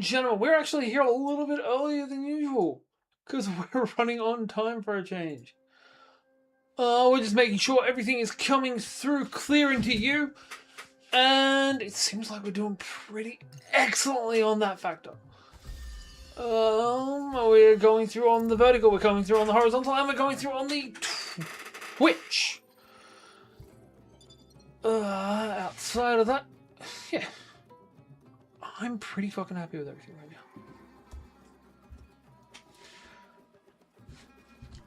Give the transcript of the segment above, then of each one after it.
and gentlemen, we're actually here a little bit earlier than usual because we're running on time for a change. We're just making sure everything is coming through clear into you, and it seems like we're doing pretty excellently on that factor. We're going through on the vertical, we're going through on the horizontal, and we're going through on the Twitch. Outside of that, yeah, I'm pretty fucking happy with everything right now.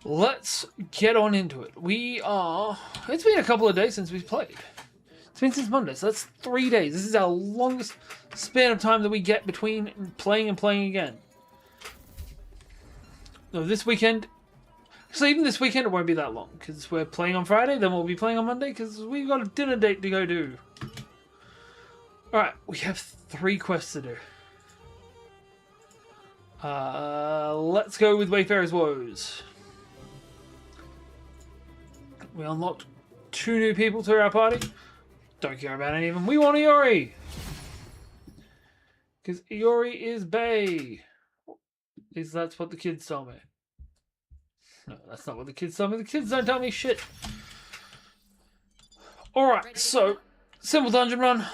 Let's get on into it. It's been a couple of days since we've played. It's been since Monday, so that's 3 days. This is our longest span of time that we get between playing and playing again. No, this weekend... So even this weekend it won't be that long, because we're playing on Friday, then we'll be playing on Monday, because we've got a dinner date to go do. Alright, we have 3 quests to do. Let's go with Wayfarer's Woes. We unlocked 2 new people to our party. Don't care about any of them. We want Iori! Because Iori is bae. At least that's what the kids tell me. No, that's not what the kids tell me. The kids don't tell me shit. Alright, so, simple dungeon run.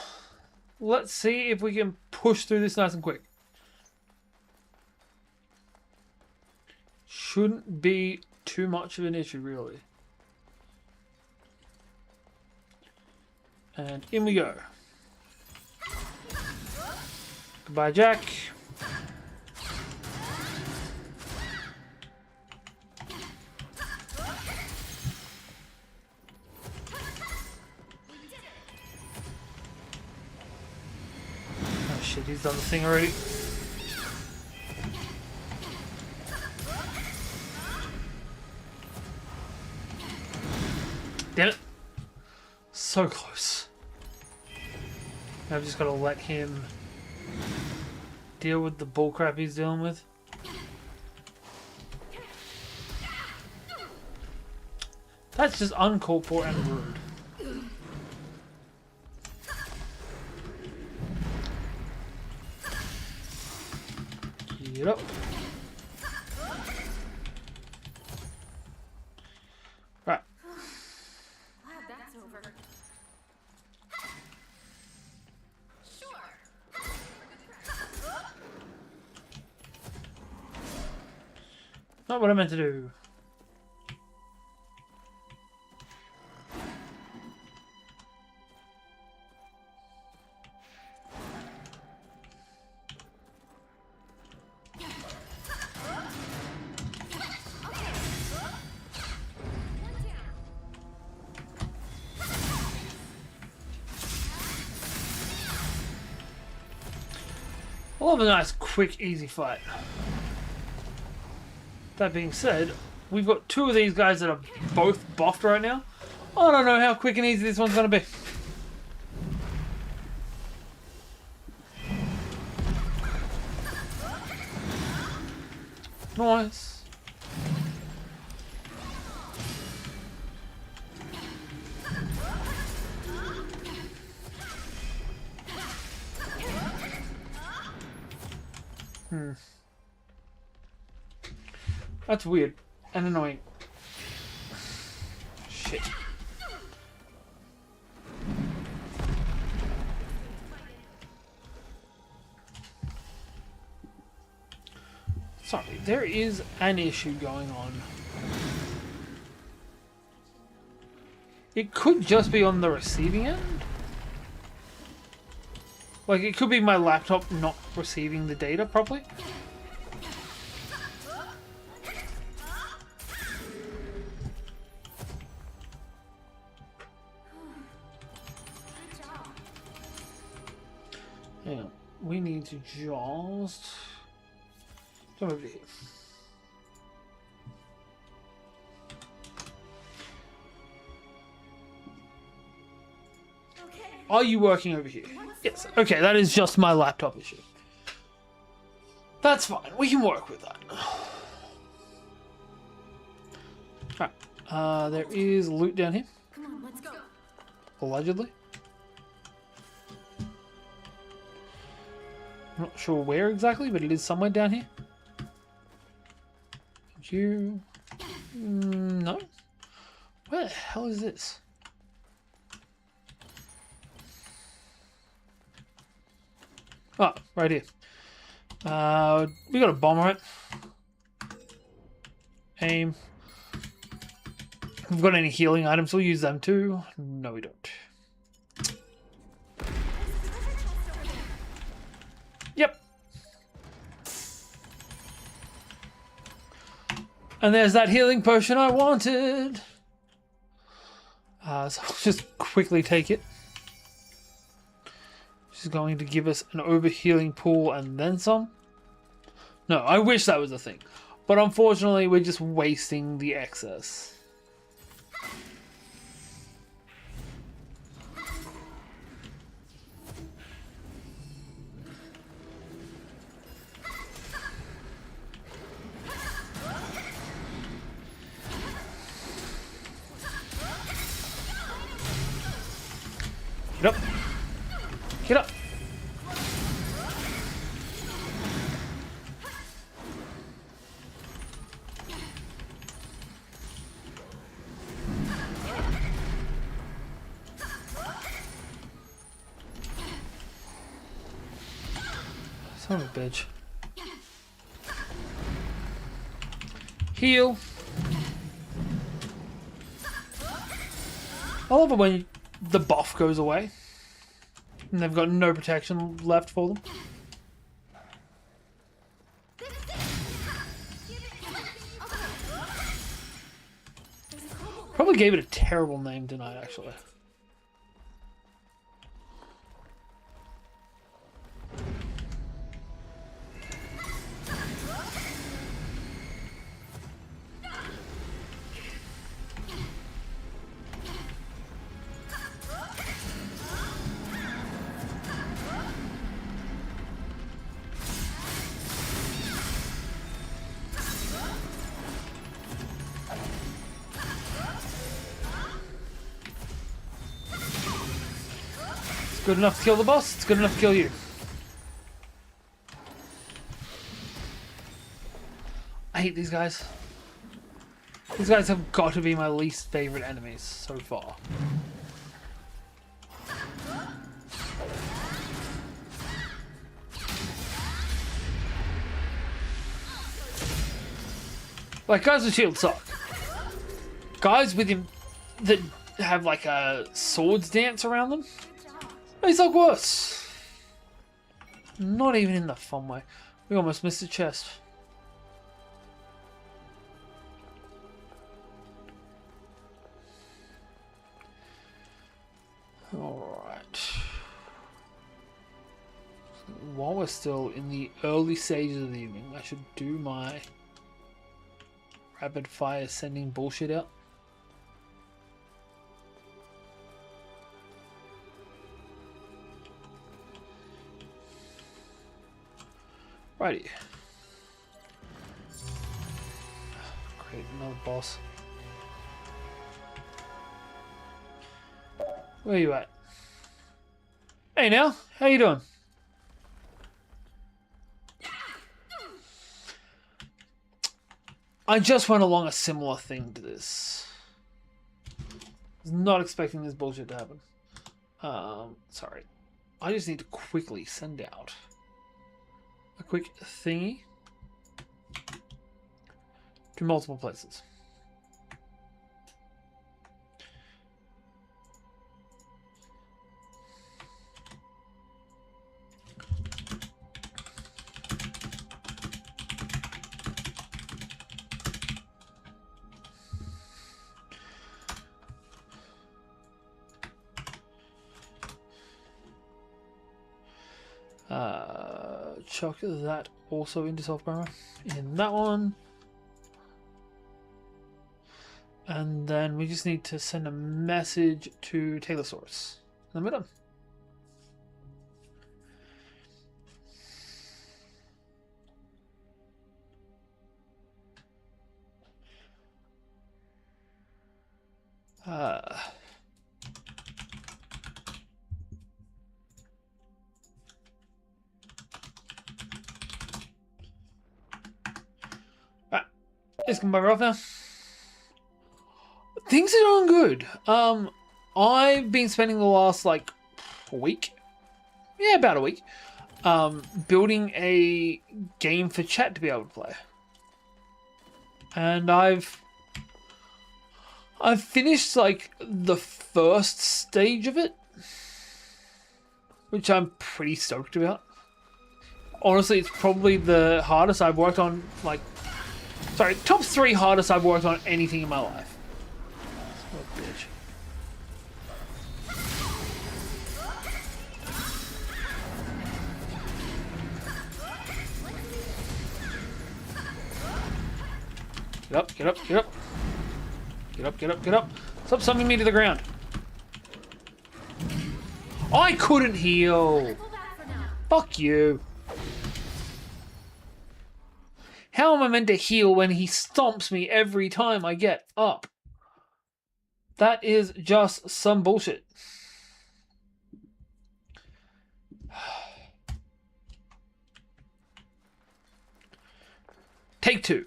Let's see if we can push through this nice and quick. Shouldn't be too much of an issue, really. And in we go. Goodbye, Jack. Oh shit, he's done the thing already. Damn it. So close. I've just got to let him deal with the bullcrap he's dealing with. That's just uncalled for and rude. Get up. Right. Glad that's over. Not what I meant to do. I love a nice, quick, easy fight. That being said, we've got 2 of these guys that are both buffed right now. I don't know how quick and easy this one's going to be. Nice. That's weird and annoying. Shit. Sorry, there is an issue going on. It could just be on the receiving end. Like, it could be my laptop not receiving the data properly. Hang on. We need to just... come over here. Are you working over here? Yes. Okay, that is just my laptop issue. That's fine. We can work with that. Alright. There is loot down here. Come on, let's go. Allegedly. I'm not sure where exactly, but it is somewhere down here. You... no. Where the hell is this? Oh, right here. We got a bomb, right? Aim. If we've got any healing items, we'll use them too. No, we don't. Yep. And there's that healing potion I wanted. So I'll just quickly take it. She's going to give us an overhealing pool and then some. No, I wish that was a thing. But unfortunately, we're just wasting the excess. Get up. Get up. Son of a bitch. Heal. I love it when the buff goes away and they've got no protection left for them. Probably gave it a terrible name tonight, actually. It's good enough to kill the boss, it's good enough to kill you. I hate these guys. These guys have got to be my least favorite enemies so far. Like, guys with shields suck. Guys with him that have like a swords dance around them, they suck worse. Not even in the fun way. We almost missed a chest. Alright. While we're still in the early stages of the evening, I should do my rapid fire sending bullshit out. Righty. Great, another boss. Where you at? Hey now, how you doing? I just went along a similar thing to this. Was not expecting this bullshit to happen. Sorry. I just need to quickly send out a quick thingy to multiple places. Chuck that also into self-burner in that one, and then we just need to send a message to Taylorsaurus, and then we're done. Let's come back off now. Things are doing good. I've been spending the last like week, yeah, about a week, building a game for chat to be able to play, and I've finished like the first stage of it, which I'm pretty stoked about. Honestly, it's probably the hardest I've worked on, like, sorry, top 3 hardest I've worked on anything in my life. Oh, bitch. Get up, get up, get up. Get up, get up, get up. Stop summoning me to the ground. I couldn't heal. Pull back for now. Fuck you. How am I meant to heal when he stomps me every time I get up? That is just some bullshit. Take 2.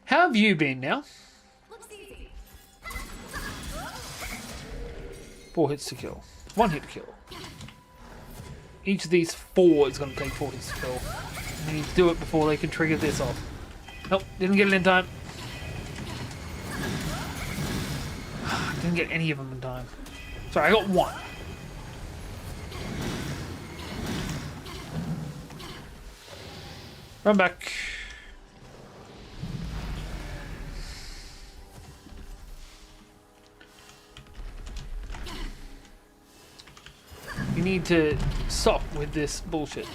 How have you been now? Looks easy. 4 hits to kill. 1 hit to kill. Each of these 4 is going to take 4 hits to kill. I need to do it before they can trigger this off. Nope, didn't get it in time. Didn't get any of them in time. Sorry, I got 1. Run back. You need to stop with this bullshit.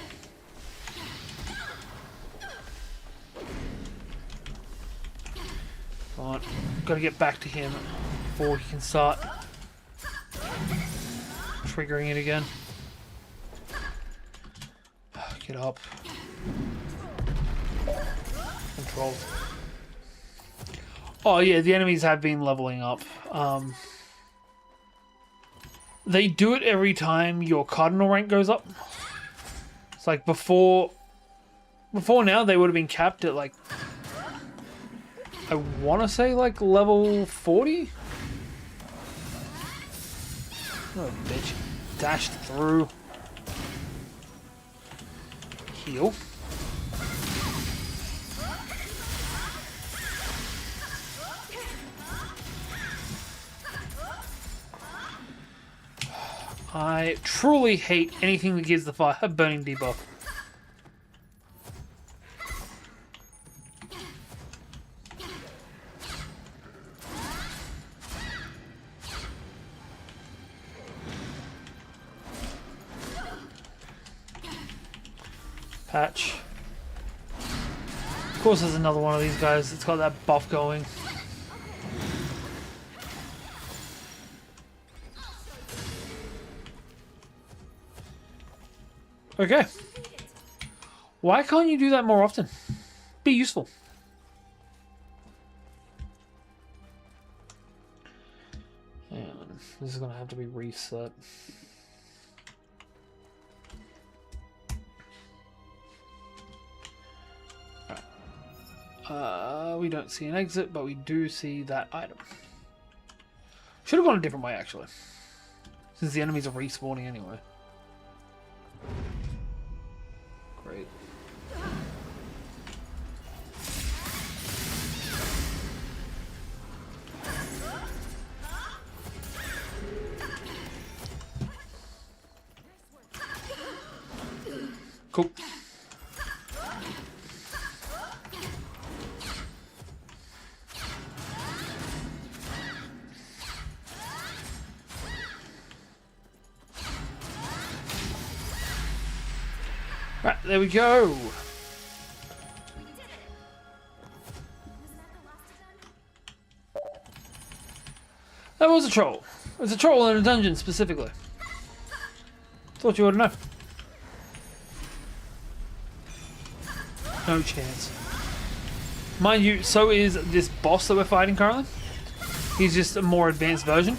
Come on, gotta get back to him before he can start triggering it again. Get up. Controls. Oh yeah, the enemies have been leveling up. They do it every time your cardinal rank goes up. It's like before now they would have been capped at like, I want to say like level 40? Oh bitch. Dashed through. Heal. I truly hate anything that gives the fire burning debuff. Patch. Of course there's another one of these guys that's got that buff going. Okay. Why can't you do that more often? Be useful. Hang on. This is going to have to be reset. We don't see an exit, but we do see that item. Should have gone a different way, actually. Since the enemies are respawning anyway. Great. Cool. Right, there we go. That was a troll. It was a troll in a dungeon specifically. Thought you ought to know. No chance. Mind you, so is this boss that we're fighting currently. He's just a more advanced version.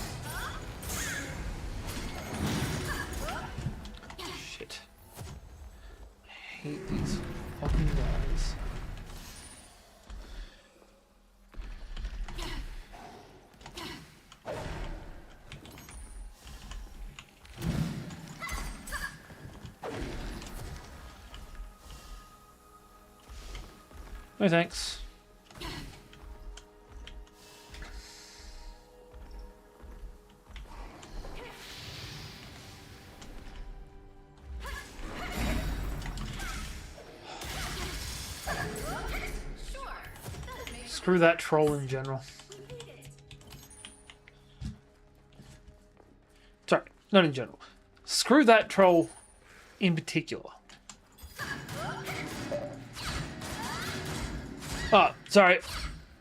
Shit. I hate these fucking guys. No thanks. Screw that troll in general. Sorry, not in general. Screw that troll in particular. Oh, sorry.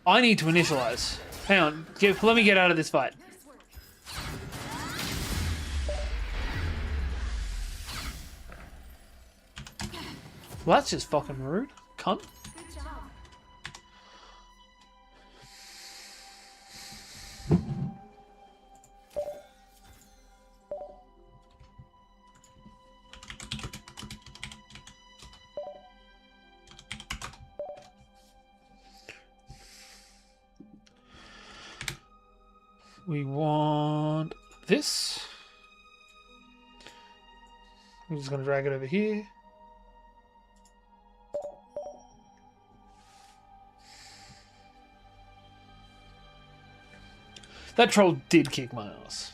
I need to initialize. Hang on. Let me get out of this fight. Well, that's just fucking rude. Cunt. Good job. We want this. I'm just going to drag it over here. That troll did kick my ass.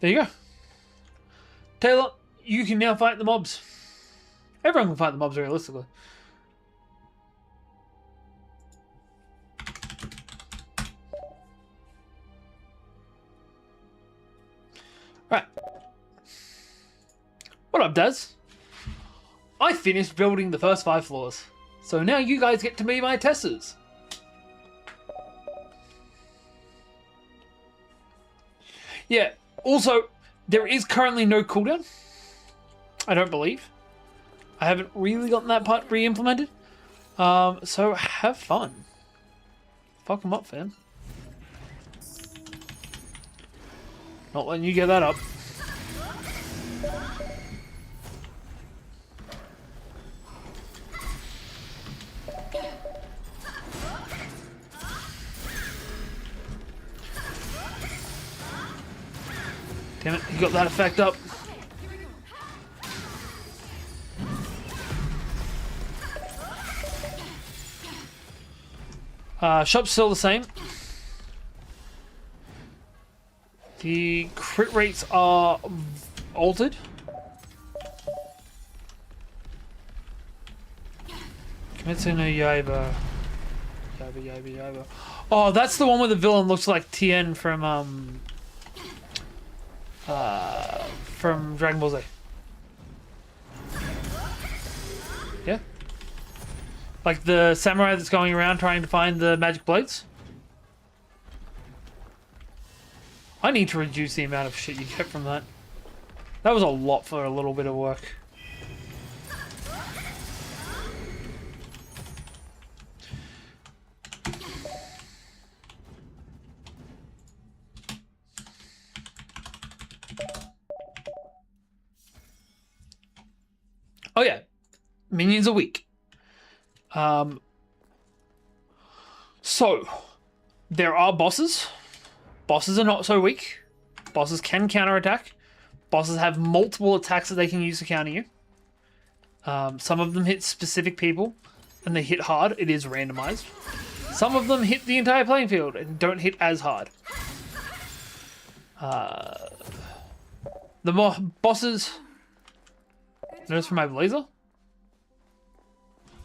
There you go. Taylor, you can now fight the mobs. Everyone can fight the mobs realistically. Right. What up, Daz? I finished building the first 5 floors. So now you guys get to be my testers. Yeah, also, there is currently no cooldown. I don't believe. I haven't really gotten that part re-implemented. So have fun. Fuck them up, fam. Not letting you get that up. Damn it, he got that effect up. Shop's still the same. The crit rates are altered. Kimetsu no Yaiba. Yaiba. Oh, that's the one where the villain looks like Tien from Dragon Ball Z. Yeah. Like the samurai that's going around trying to find the magic blades. I need to reduce the amount of shit you get from that. That was a lot for a little bit of work. Oh yeah, minions a week. So, there are bosses. Bosses are not so weak. Bosses can counterattack. Bosses have multiple attacks that they can use to counter you. Some of them hit specific people, and they hit hard. It is randomized. Some of them hit the entire playing field and don't hit as hard. The bosses... Notice from my blazer?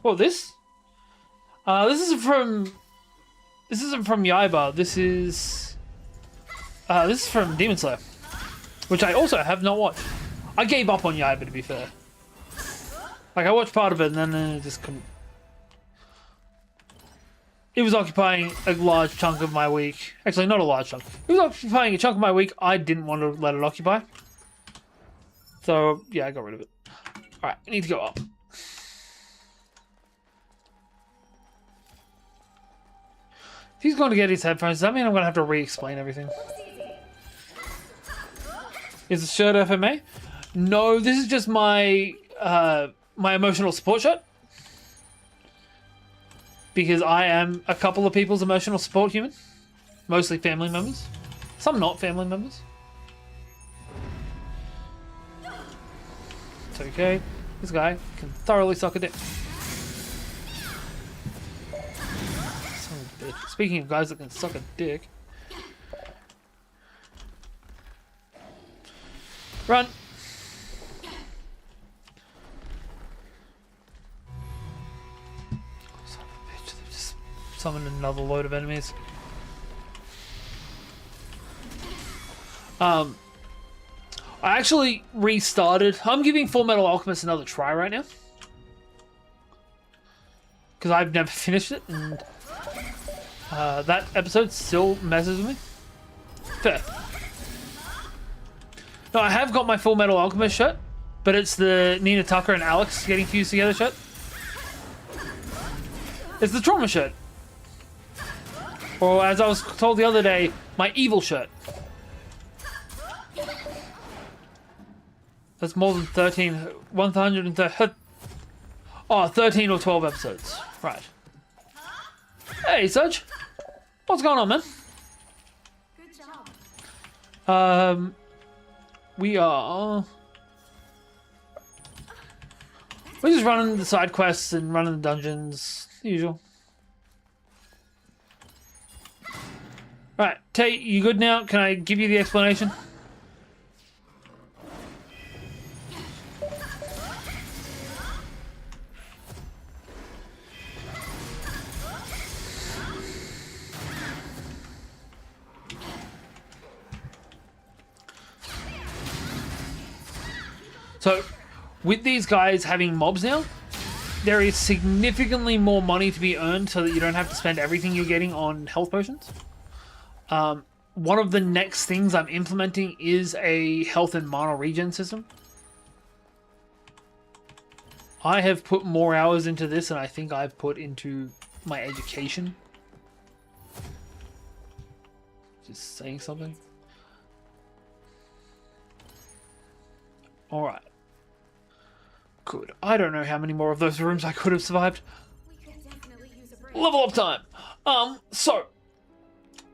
Oh, this? This isn't from Yaiba. This is from Demon Slayer, which I also have not watched. I gave up on Yaiba, to be fair. Like, I watched part of it and then it just couldn't. It was occupying a large chunk of my week. Actually, not a large chunk. It was occupying a chunk of my week I didn't want to let it occupy. So, yeah, I got rid of it. Alright, I need to go up. If he's going to get his headphones, does that mean I'm going to have to re-explain everything? Is the shirt FMA? No, this is just my my emotional support shirt. Because I am a couple of people's emotional support human. Mostly family members. Some not family members. It's okay. This guy can thoroughly suck a dick. Son of a bitch. Speaking of guys that can suck a dick. Run! Son of a bitch, they've just summoned another load of enemies. I actually restarted. I'm giving Full Metal Alchemist another try right now. Because I've never finished it, and that episode still messes with me. Fair. No, I have got my Full Metal Alchemist shirt, but it's the Nina Tucker and Alex getting fused together shirt. It's the Trauma shirt. Or as I was told the other day, my Evil shirt. That's more than 13, 130, oh, 13 or 12 episodes. Right. Hey, Serge. What's going on, man? Good job. We're just running the side quests and running the dungeons, the usual. Right, Tate, you good now? Can I give you the explanation? So, with these guys having mobs now, there is significantly more money to be earned so that you don't have to spend everything you're getting on health potions. One of the next things I'm implementing is a health and mana regen system. I have put more hours into this than I think I've put into my education. Just saying something. Alright. Good. I don't know how many more of those rooms I could have survived. We could definitely use a break. Level up time. So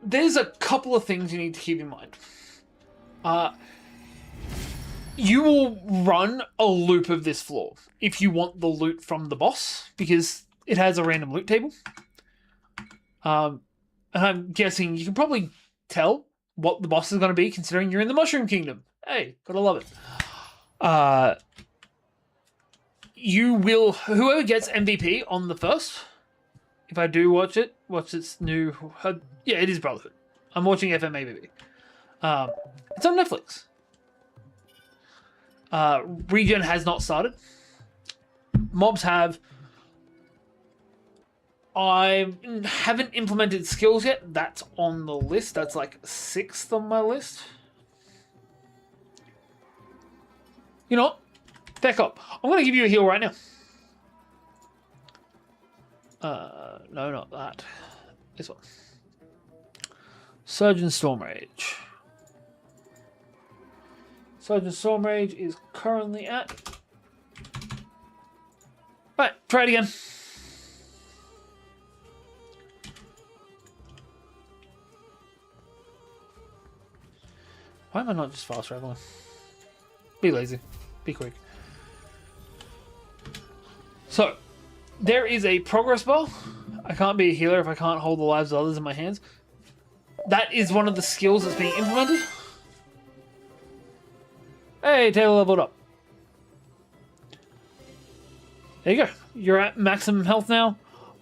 there's a couple of things you need to keep in mind. You will run a loop of this floor if you want the loot from the boss, because it has a random loot table. And I'm guessing you can probably tell what the boss is going to be, considering you're in the Mushroom Kingdom. Hey, gotta love it. You will, whoever gets MVP on the first, if I do watch its new, yeah, it is Brotherhood. I'm watching FMA baby. It's on Netflix. Regen has not started. Mobs have. I haven't implemented skills yet. That's on the list. That's like 6th on my list. You know what? Back up. I'm going to give you a heal right now. No, not that. This one. Surgeon Storm Rage. Surgeon Storm Rage is currently at... Right, try it again. Why am I not just fast traveling? Be lazy. Be quick. So, there is a progress bar. I can't be a healer if I can't hold the lives of others in my hands. That is one of the skills that's being implemented. Hey, Taylor leveled up. There you go. You're at maximum health now.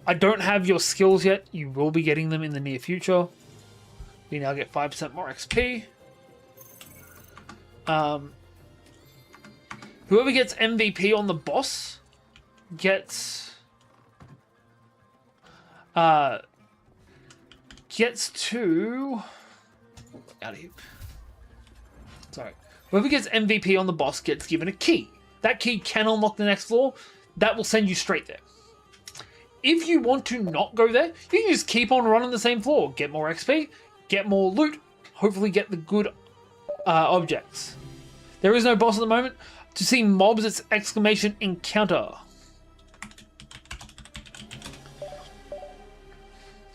I don't have your skills yet. You will be getting them in the near future. We now get 5% more XP. Whoever gets MVP on the boss gets to out of here. Sorry. Whoever gets MVP on the boss gets given a key. That key can unlock the next floor. That will send you straight there. If you want to not go there, you can just keep on running the same floor. Get more XP, get more loot, hopefully get the good objects. There is no boss at the moment. To see mobs, it's exclamation encounter.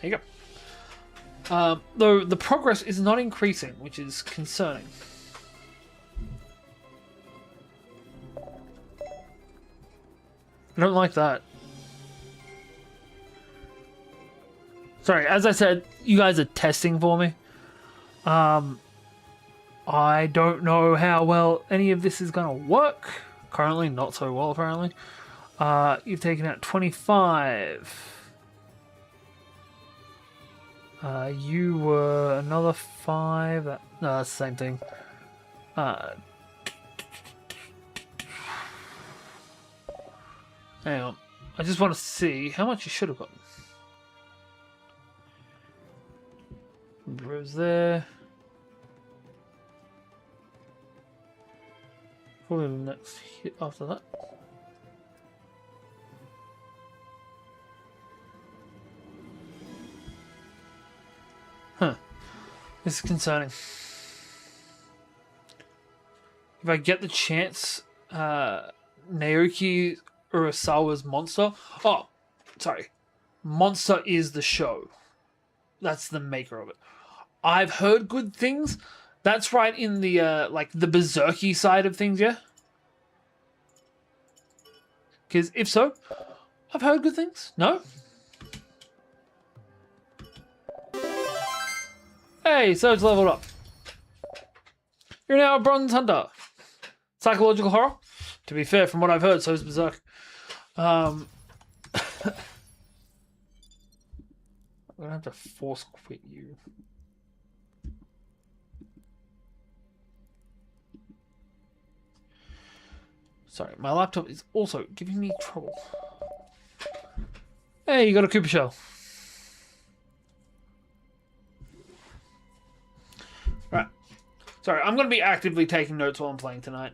There you go. Though the progress is not increasing, which is concerning. I don't like that. Sorry, as I said, you guys are testing for me. I don't know how well any of this is going to work. Currently, not so well, apparently. You've taken out 25. You were another 5. No, that's the same thing. Hang on. I just want to see how much you should have gotten. Bros there. Probably the next hit after that. Huh. This is concerning. If I get the chance, Naoki Urasawa's Monster. Oh, sorry. Monster is the show. That's the maker of it. I've heard good things. That's right in the like the berserky side of things, yeah? Because if so, I've heard good things. No? Hey, so it's leveled up. You're now a bronze hunter. Psychological horror? To be fair, from what I've heard, so is Berserk. I'm gonna have to force quit you. Sorry, my laptop is also giving me trouble. Hey, you got a Cooper shell. Right. Sorry, I'm going to be actively taking notes while I'm playing tonight.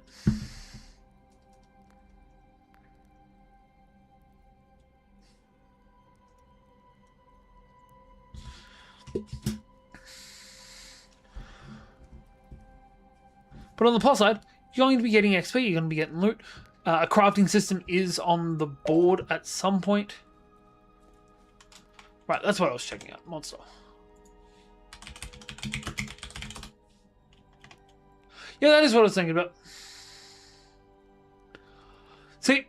But on the plus side, you're going to be getting XP, you're going to be getting loot. A crafting system is on the board at some point. Right, that's what I was checking out. Monster. Yeah, that is what I was thinking about. See,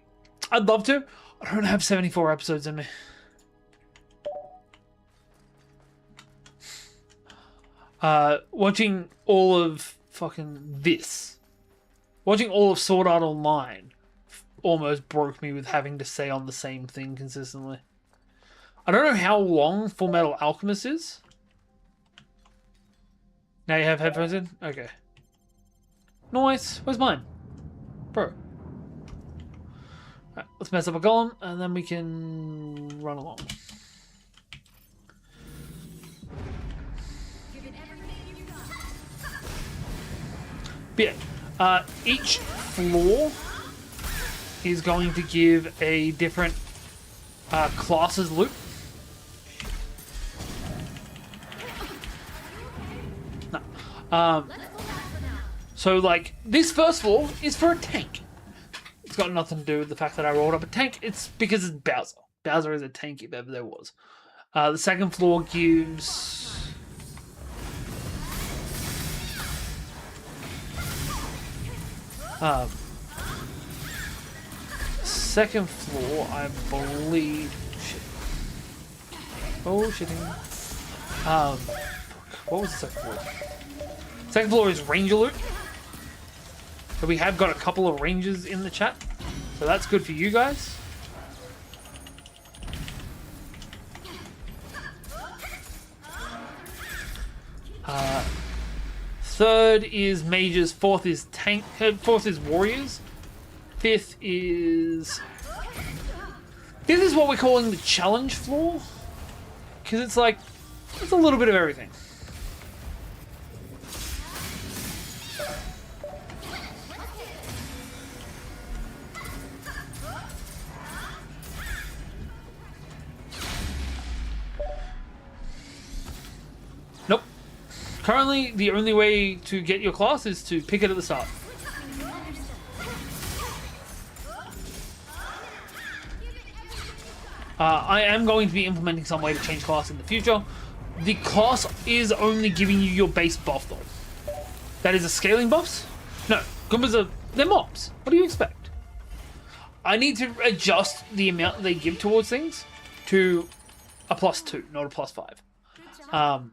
I'd love to. I don't have 74 episodes in me. Watching all of fucking this. Watching all of Sword Art Online almost broke me with having to stay on the same thing consistently. I don't know how long Full Metal Alchemist is. Now you have headphones in? Okay. Nice. Where's mine? Bro. Right, let's mess up a golem and then we can run along. But yeah, each floor is going to give a different classes loot. No. So like this first floor is for a tank. It's got nothing to do with the fact that I rolled up a tank. It's because it's Bowser. Bowser is a tank if ever there was. The second floor gives second floor, I believe. Shit. Oh shitting. What was the second floor? Second floor is Ranger loot. So we have got a couple of Rangers in the chat. So that's good for you guys. Third is Mages. Fourth is Tank. Fourth is Warriors. Fifth is This is what we're calling the challenge floor. Because it's like, it's a little bit of everything. Nope. Currently, the only way to get your class is to pick it at the start. I am going to be implementing some way to change class in the future. The class is only giving you your base buff, though. That is a scaling buffs? No, Goombas are... they're mobs. What do you expect? I need to adjust the amount they give towards things to a +2, not a +5.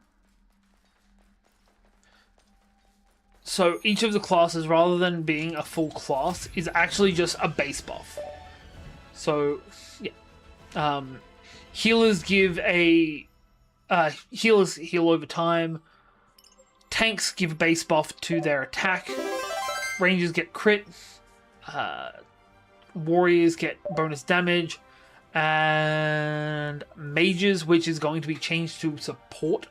So each of the classes, rather than being a full class, is actually just a base buff. So, yeah. Healers give a... healers heal over time. Tanks give a base buff to their attack. Rangers get crit. Warriors get bonus damage. And mages, which is going to be changed to support,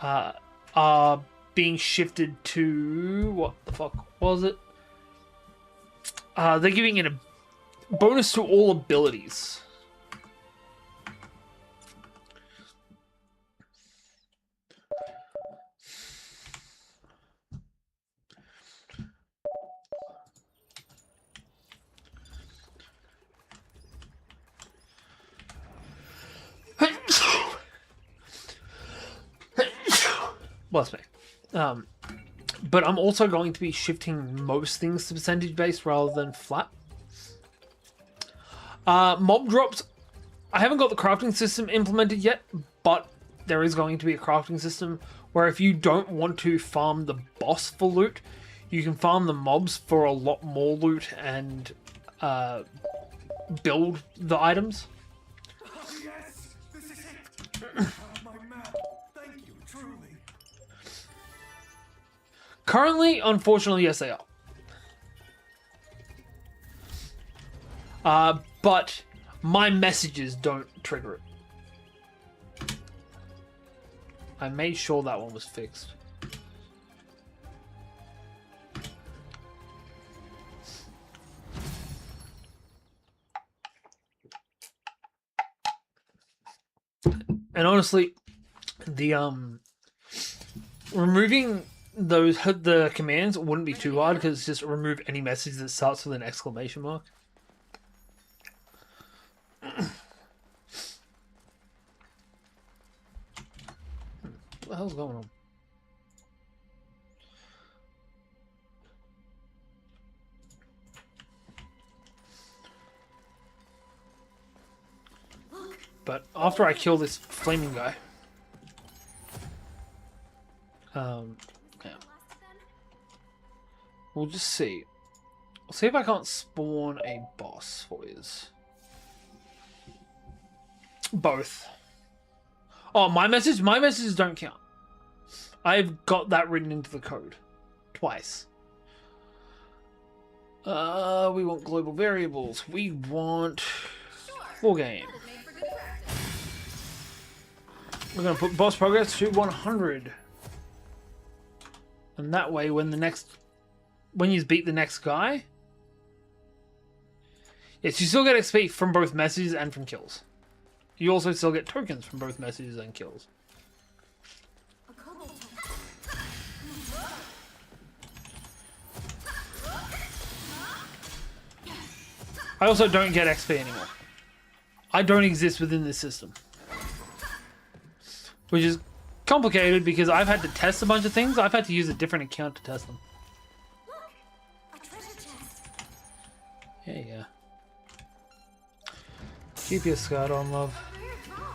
are being shifted to... what the fuck was it? They're giving it a bonus to all abilities. Bless me. But I'm also going to be shifting most things to percentage based rather than flat. Mob drops. I haven't got the crafting system implemented yet, but there is going to be a crafting system where if you don't want to farm the boss for loot, you can farm the mobs for a lot more loot and build the items. Oh, yes, this is it. My map. Thank you, truly. Currently, unfortunately, yes, they are. But my messages don't trigger it. I made sure that one was fixed. And honestly, the removing the commands wouldn't be too hard because it's just remove any message that starts with an exclamation mark. What the hell's going on? But after I kill this flaming guy, yeah. We'll just see. I'll see if I can't spawn a boss for his. Both. Oh, my messages don't count. I've got that written into the code. Twice. We want global variables. We want full game. We're going to put boss progress to 100. And that way, when you beat the next guy... Yes, you still get XP from both messages and from kills. You also still get tokens from both messages and kills. I also don't get XP anymore. I don't exist within this system. Which is complicated because I've had to test a bunch of things. I've had to use a different account to test them. Look, a treasure chest. Yeah. Keep your skirt on, love. Where from?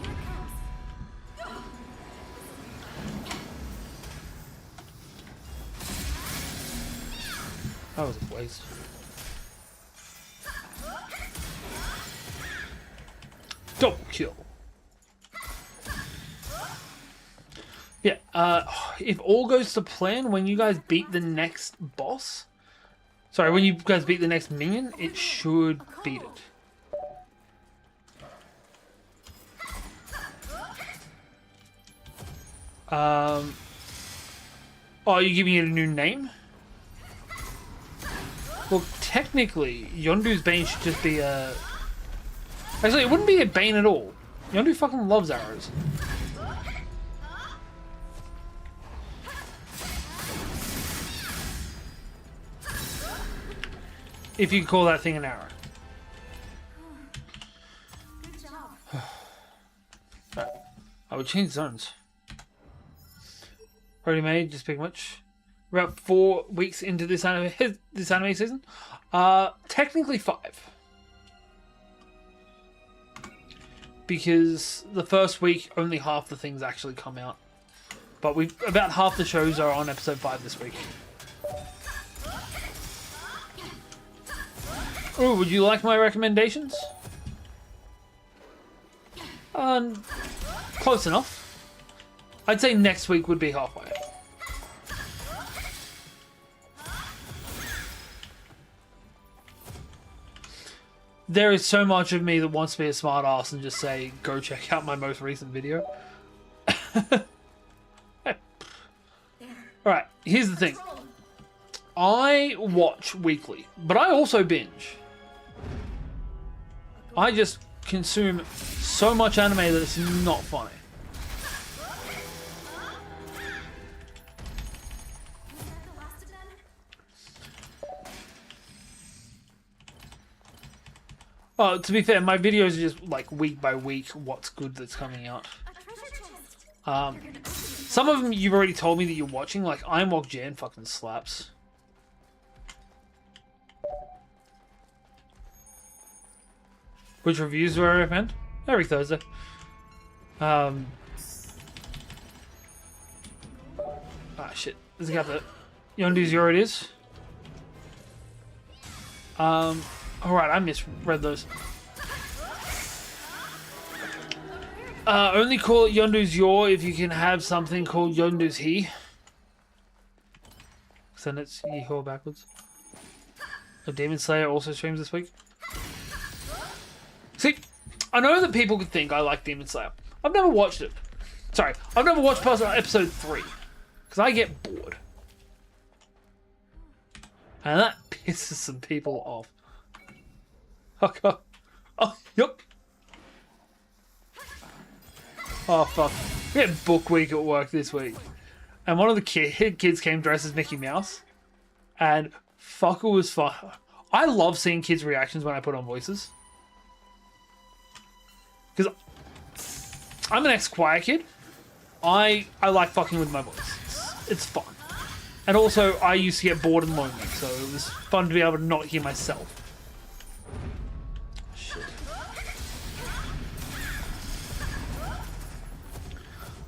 Here it comes. That was a waste. Double kill. Yeah, if all goes to plan, when you guys beat the next boss... Sorry, when you guys beat the next minion, it should beat it. Oh, are you giving it a new name? Well, technically, Yondu's Bane should just be a... Actually, it wouldn't be a Bane at all. Yondu fucking loves arrows. If you call that thing an arrow. Good job. Right. I would change zones. Already made, just pick much. We're about 4 weeks into this anime season. Technically 5. Because the first week, only half the things actually come out. But about half the shows are on episode 5 this week. Oh, would you like my recommendations? Close enough. I'd say next week would be halfway. There is so much of me that wants to be a smart ass and just say, go check out my most recent video. Alright, here's the thing. I watch weekly, but I also binge. I just consume so much anime that it's not funny. Oh, to be fair, my videos are just like week by week what's good that's coming out. A treasure chest. Some of them you've already told me that you're watching, like Iron Walk Jan fucking slaps. Which reviews do I recommend? Every Thursday. Ah shit. There's a gap there. Yondu's Your It Is. Alright, I misread those. Only call it Yondu's Your if you can have something called Yondu's He. Send it's Yeehaw backwards. A Demon Slayer also streams this week. See, I know that people could think I like Demon Slayer. I've never watched it. Sorry, I've never watched past episode 3. Because I get bored. And that pisses some people off. Okay. Oh, yep. Oh, fuck. We had book week at work this week. And one of the kids came dressed as Mickey Mouse. And fuck, it was fun. I love seeing kids' reactions when I put on voices. Because I'm an ex-choir kid. I like fucking with my voice. It's fun. And also, I used to get bored and lonely, so it was fun to be able to not hear myself. Shit.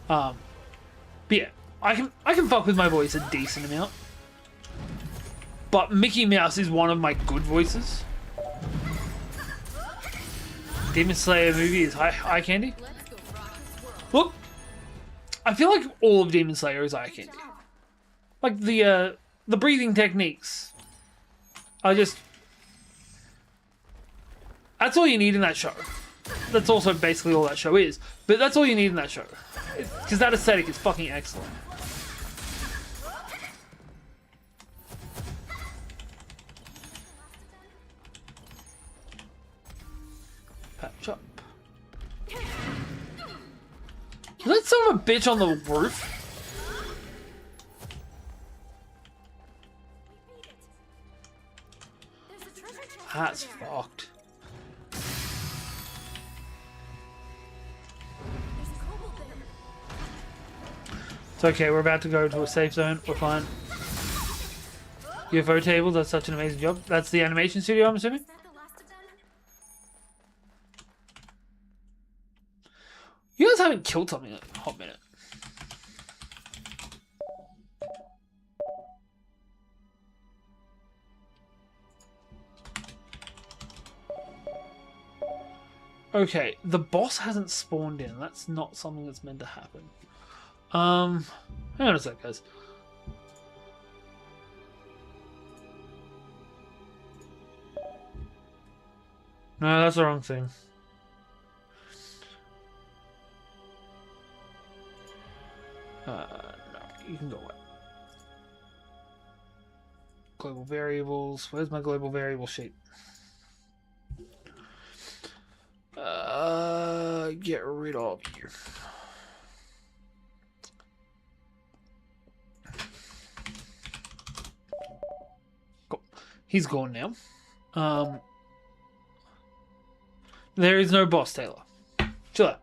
But yeah, I can fuck with my voice a decent amount. But Mickey Mouse is one of my good voices. Demon Slayer movie is eye candy. Look, I feel like all of Demon Slayer is eye candy. Like the breathing techniques are just... That's all you need in that show. That's also basically all that show is. But that's all you need in that show. Because that aesthetic is fucking excellent. Patch up. Is that son of a bitch on the roof? There's a treasure chest. That's over there. fucked. There's a cobalt there. It's okay, we're about to go to a safe zone. We're fine. UFO table does such an amazing job. That's the animation studio, I'm assuming? Is that the last of them? You guys haven't killed something in a hot minute. Okay, the boss hasn't spawned in. That's not something that's meant to happen. Hang on a sec, guys. No, that's the wrong thing. Global variables. Where's my global variable sheet? Get rid of you. Cool. He's gone now. There is no boss, Taylor. Chill out.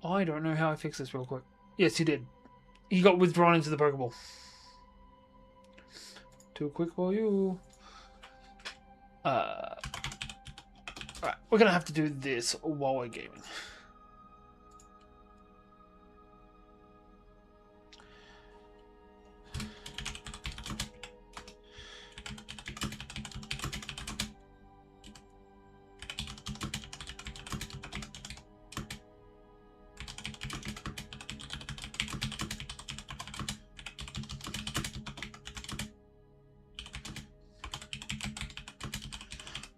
I don't know how I fix this real quick. Yes, he did. He got withdrawn into the Pokeball. Too quick for you. Alright, we're gonna have to do this while we're gaming.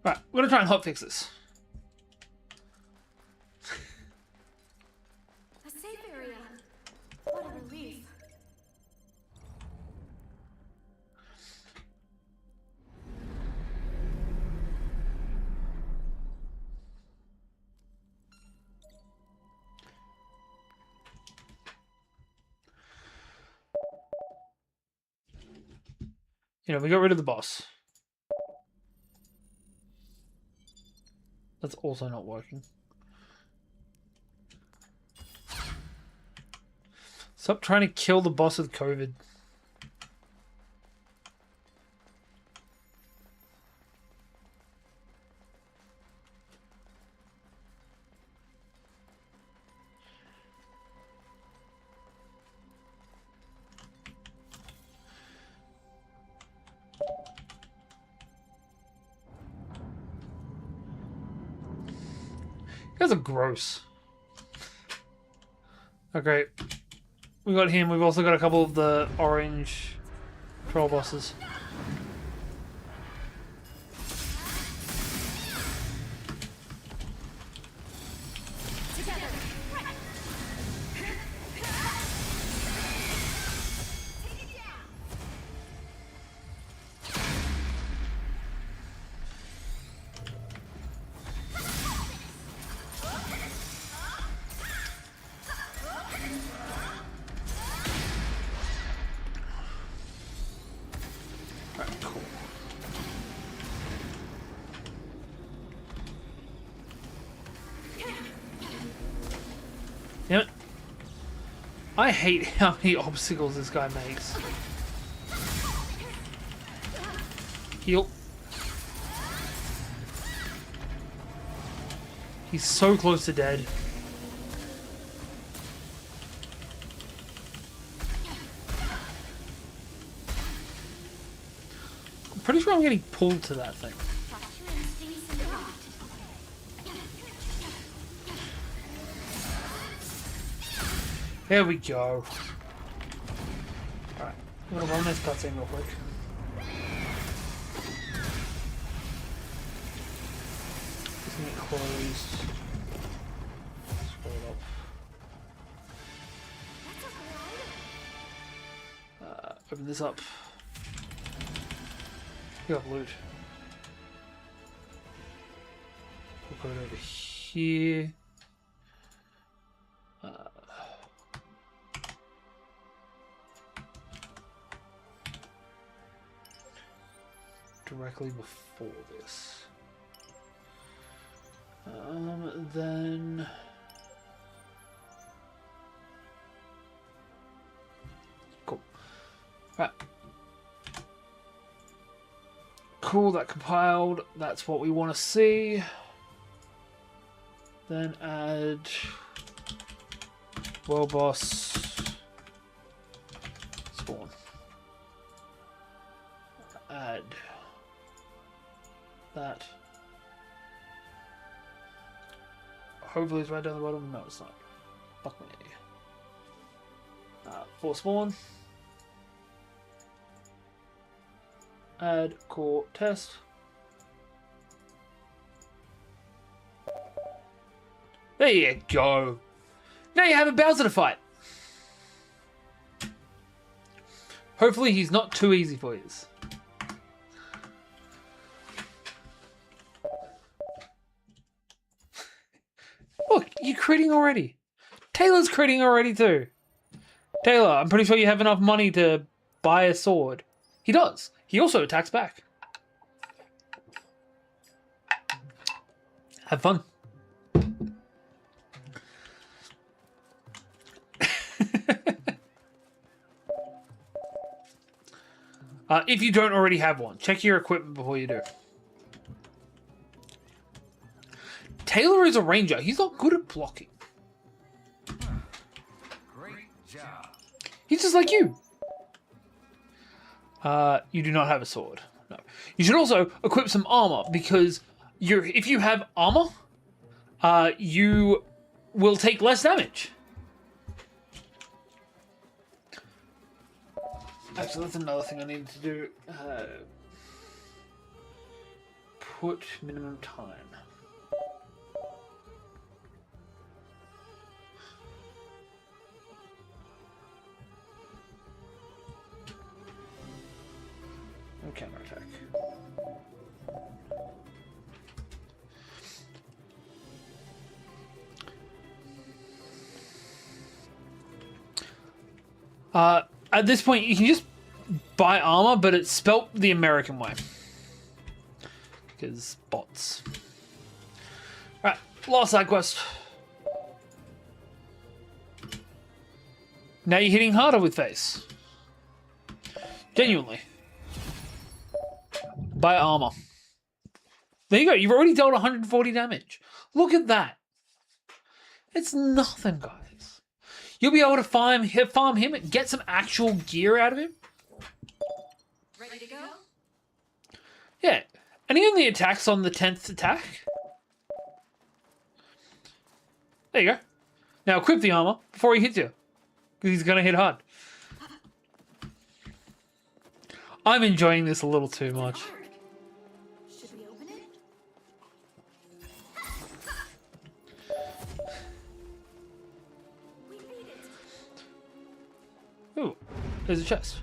Right, we're gonna try and hotfix this. A safe area. What a relief. You know, we got rid of the boss. That's also not working. Stop trying to kill the boss with COVID. You guys are gross. Okay. We got him. We've also got a couple of the orange troll bosses. Together. Right. Take it down. Alright, cool. Damn it. I hate how many obstacles this guy makes. Heal. He's so close to dead. I'm pretty sure I'm getting pulled to that thing. Trust your instincts and God. There we go. Alright, I'm gonna run this cutscene real quick. Just get closed. Scroll up. Open this up. You got loot. We'll put it over here. Directly before this. Then cool. Right. Cool, that compiled. That's what we want to see. Then add world boss spawn. Add that. Hopefully it's right down the bottom. No, it's not. Fuck me. For spawn. Add core test. There you go. Now you have a Bowser to fight. Hopefully he's not too easy for you. Look, you're critting already. Taylor's critting already too. Taylor, I'm pretty sure you have enough money to buy a sword. He does. He also attacks back. Have fun. If you don't already have one, check your equipment before you do. Taylor is a ranger. He's not good at blocking. Great job. He's just like you. You do not have a sword. No. You should also equip some armor because if you have armor, you will take less damage. Actually, that's another thing I need to do. Put minimum time. And counter attack. At this point, you can just buy armor, but it's spelt the American way. Because bots. Alright, last side quest. Now you're hitting harder with face. Genuinely. Buy armor. There you go, you've already dealt 140 damage. Look at that. It's nothing, guys. You'll be able to farm him and get some actual gear out of him. Ready to go? Yeah. And he only attacks on the 10th attack. There you go. Now equip the armor before he hits you. Because he's going to hit hard. I'm enjoying this a little too much. Should we open it? We beat it. Ooh, there's a chest.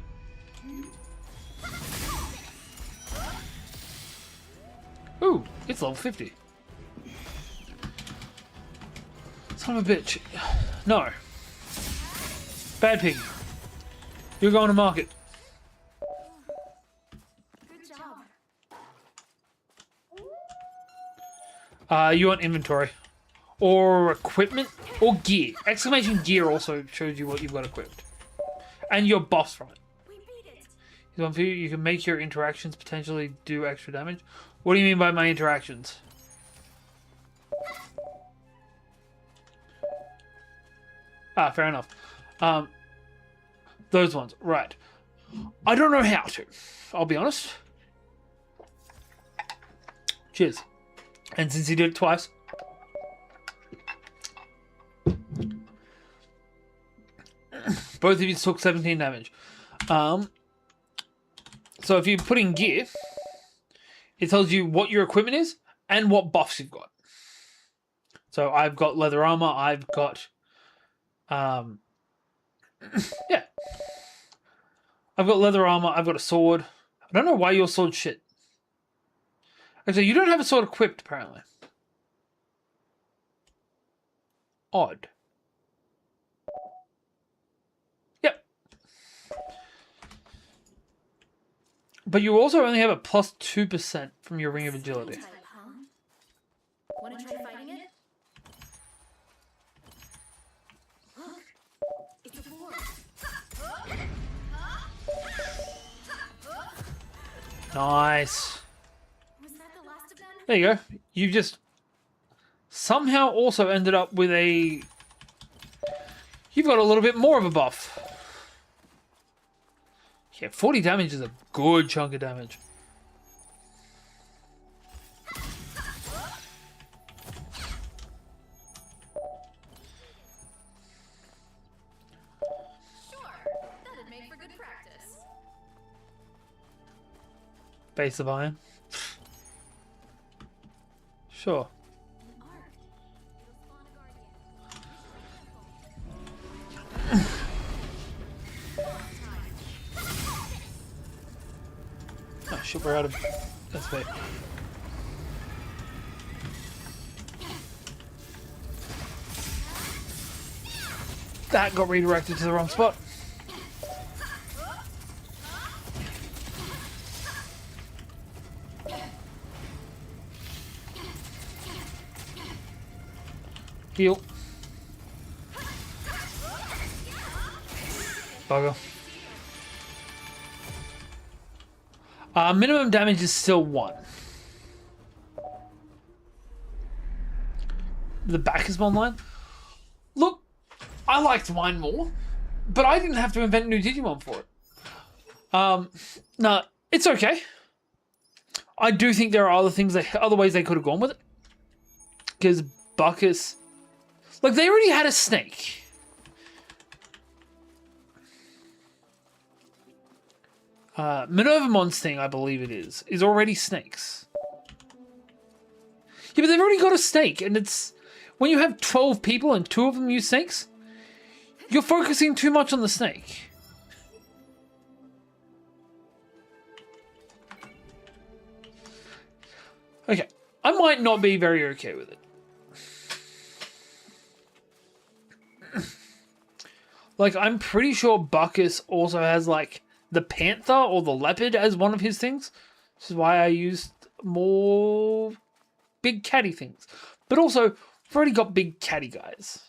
Ooh, it's level 50. Son of a bitch. No. Bad pig. You're going to market. Good job. You want inventory. Or equipment. Or gear. Exclamation gear also shows you what you've got equipped. And your buffs from it. We beat it. Here's one for you. You can make your interactions potentially do extra damage. What do you mean by my interactions? Ah, fair enough. Those ones, right. I don't know how to, I'll be honest. Cheers. And since he did it twice. Both of you took 17 damage. So if you put in gear, it tells you what your equipment is and what buffs you've got. So I've got leather armor, I've got yeah. I've got leather armor, I've got a sword. I don't know why your sword's shit. Actually, you don't have a sword equipped, apparently. Odd. Yep. But you also only have a plus 2% from your Ring of Agility. Type, huh? Wanna try fighting it? Look, it's a board. Nice. Was that the last of them? There you go. You just somehow also ended up with a... You've got a little bit more of a buff. Yeah, 40 damage is a good chunk of damage. Sure, that'd make for good practice. Base of iron. Sure. An arc. It'll spawn a guardian. shit, we're out of SP. That got redirected to the wrong spot. Heal. Bugger. Minimum damage is still 1. The back is online. Look, I liked mine more, but I didn't have to invent new Digimon for it. No, it's okay. I do think there are other ways they could have gone with it. Because Buckus, like, they already had a snake. Minervamon's thing, I believe it is already snakes. Yeah, but they've already got a snake, and it's when you have 12 people and 2 of them use snakes, you're focusing too much on the snake. Okay, I might not be very okay with it. Like, I'm pretty sure Buckus also has, like, the panther or the leopard as one of his things. This is why I used more big catty things. But also, we've already got big catty guys.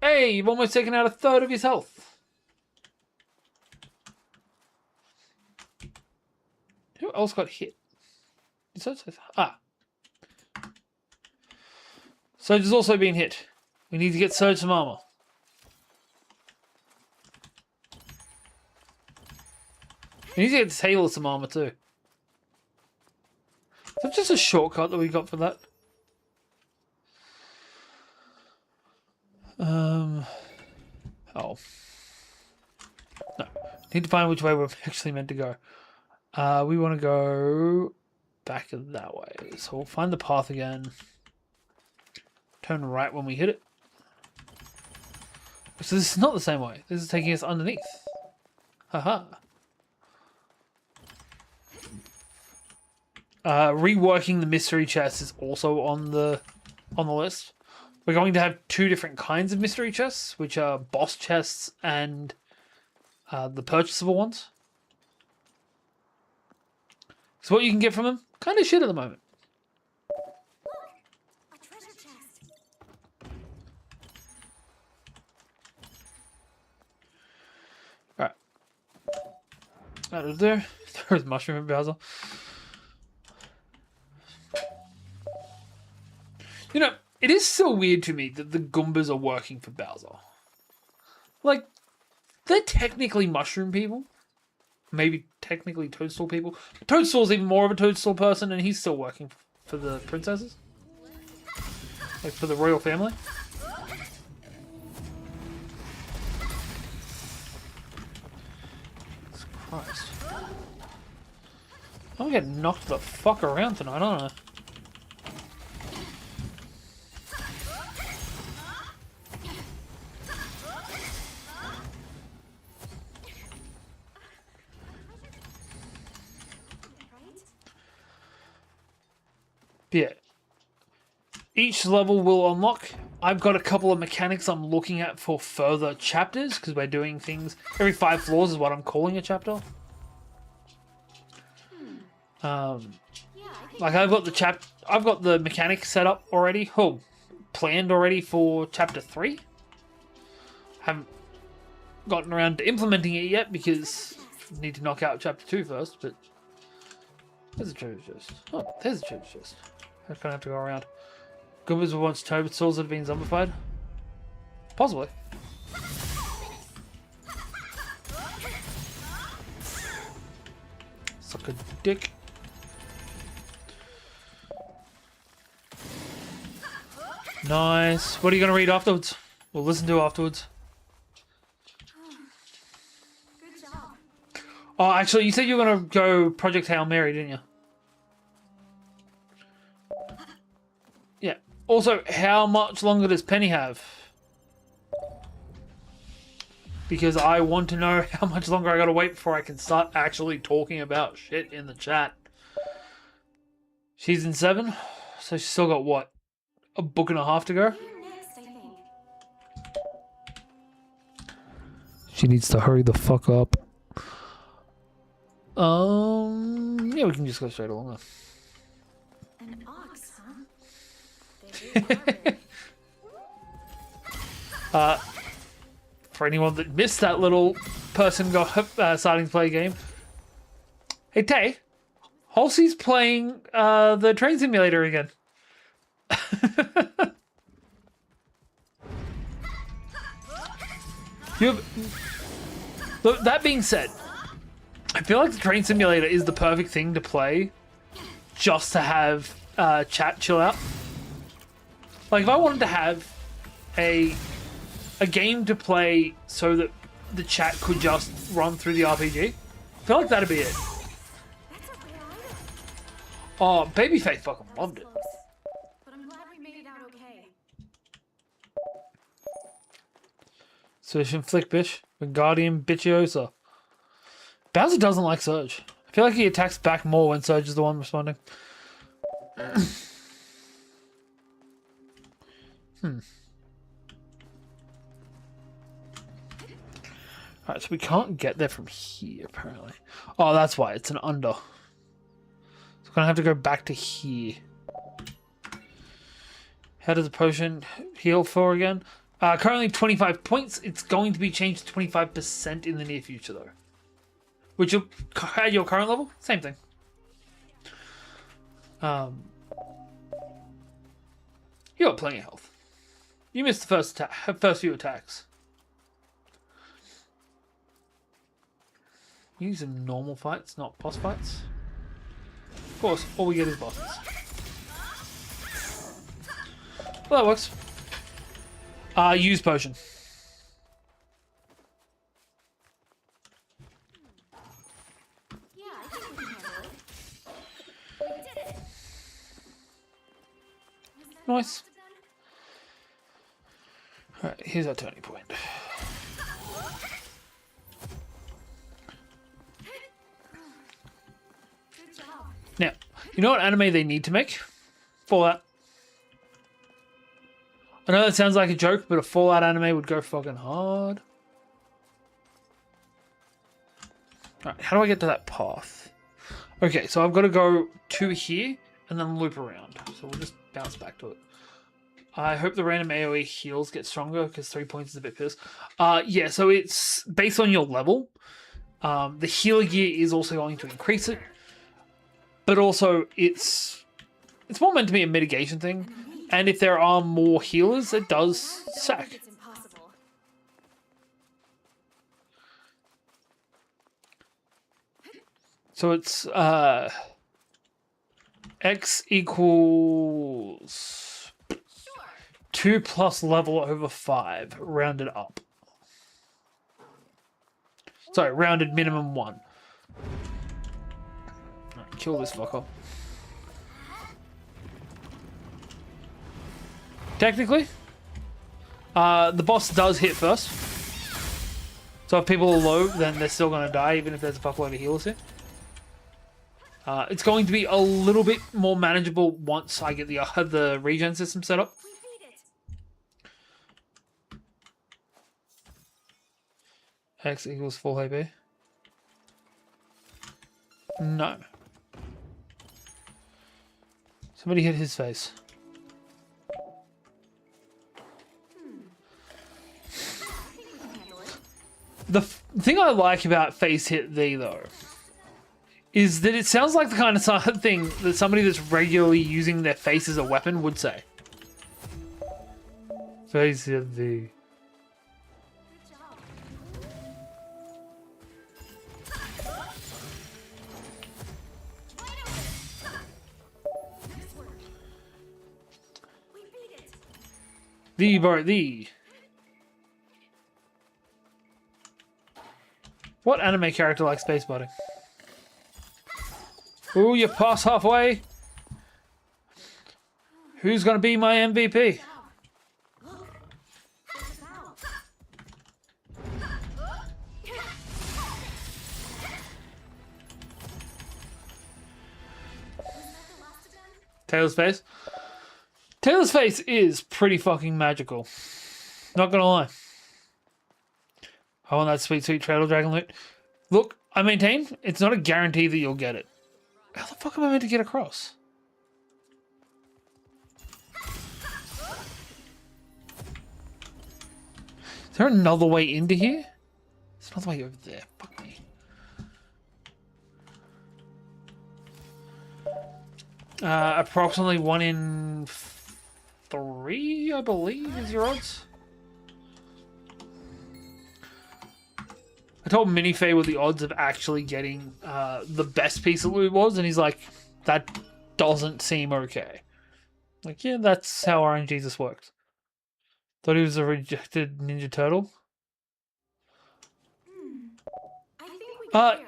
Hey, you've almost taken out 1/3 of his health. Who else got hit? Surge has also been hit. We need to get Surge some armor. We need to get Taylor some armor too. Is that just a shortcut that we got for that? Oh. No. Need to find which way we're actually meant to go. We want to go back that way. So we'll find the path again. Turn right when we hit it. So this is not the same way. This is taking us underneath. Haha. Reworking the mystery chest is also on the list. We're going to have 2 different kinds of mystery chests, which are boss chests and the purchasable ones. So what you can get from them, kind of shit at the moment. A treasure chest. Alright. Out of there. There's mushroom in Bowser. You know, it is still weird to me that the Goombas are working for Bowser. Like, they're technically mushroom people. Maybe technically toadstool people. Toadstool's even more of a toadstool person, and he's still working for the princesses. Like, for the royal family. Jesus Christ. I'm getting knocked the fuck around tonight, aren't I? Yeah. Each level will unlock. I've got a couple of mechanics I'm looking at for further chapters because we're doing things every 5 floors is what I'm calling a chapter. Like I've got the mechanic set up already. Planned already for chapter 3. Haven't gotten around to implementing it yet because I need to knock out chapter 2 first. But there's a treasure chest. Oh, there's a treasure chest. I'm gonna have to go around. Goombas were once toadstools that have been zombified? Possibly. Suck a dick. Nice. What are you gonna read afterwards? We'll listen to afterwards. Good job. Oh, actually, you said you were gonna go Project Hail Mary, didn't you? Yeah. Also, how much longer does Penny have? because I want to know how much longer I gotta wait before I can start actually talking about shit in the chat. She's in 7, so she's still got what? A book and a half to go? Next, I think. She needs to hurry the fuck up. Yeah, we can just go straight along An ox, huh? They do For anyone that missed that little person starting to play a game. Hey Tay, Halsey's playing the train simulator again. Look, that being said, I feel like the train simulator is the perfect thing to play just to have chat chill out. Like if I wanted to have a game to play so that the chat could just run through the RPG, I feel like that'd be it. That's a rare item, Oh, Babyface fucking loved it. folks. But I'm glad we made it out okay. Sufficient flick, bitch. Wingardium Bitchiosa. Bowser doesn't like Surge. I feel like he attacks back more when Surge is the one responding. Alright, so we can't get there from here, apparently. Oh, that's why. It's an under. So we're going to have to go back to here. How does the potion heal for again? Currently 25 points. It's going to be changed to 25% in the near future, though. Which, at your current level, same thing. You got plenty of health. You missed the first few attacks. Use in normal fights, not boss fights. Of course, all we get is bosses. Well, that works. Use potion. Yeah, I think we can handle it. We did it! Was that Nice. done? Alright, here's our turning point. Good job. Now, you know what anime they need to make? Fallout. I know that sounds like a joke, but a Fallout anime would go fucking hard. Alright, how do I get to that path? Okay, so I've got to go to here and then loop around. So we'll just bounce back to it. I hope the random AoE heals get stronger because 3 points is a bit piss. Yeah, so it's based on your level. The healer gear is also going to increase it. But also, it's more meant to be a mitigation thing. And if there are more healers, it does sack. It's impossible. So it's X equals 2 plus level over 5, rounded up. Sorry, rounded minimum 1. Alright, kill this fucker. Technically, the boss does hit first. So if people are low, then they're still going to die, even if there's a fuckload of healers here. It's going to be a little bit more manageable once I get the regen system set up. We beat it. X equals full HP. No. Somebody hit his face. I think we can handle it. The thing I like about face hit thee, though, is that it sounds like the kind of thing that somebody that's regularly using their face as a weapon would say. Face hit thee. Good job. Nice work. We beat it. Thee, bro, thee. What anime character likes space butting? Ooh, you pass halfway. Who's gonna be my MVP? Look. There's a valve. Taylor's face. Taylor's face is pretty fucking magical. Not gonna lie. I want that sweet, sweet Turtle Dragon loot. Look, I maintain it's not a guarantee that you'll get it. How the fuck am I meant to get across? Is there another way into here? There's another way over there. Fuck me. Approximately 1 in 3, I believe, is your odds. I told Minifay what the odds of actually getting the best piece of loot was, and he's like, that doesn't seem okay. Like, yeah, that's how RNGesus works. Thought he was a rejected Ninja Turtle. I think we got here.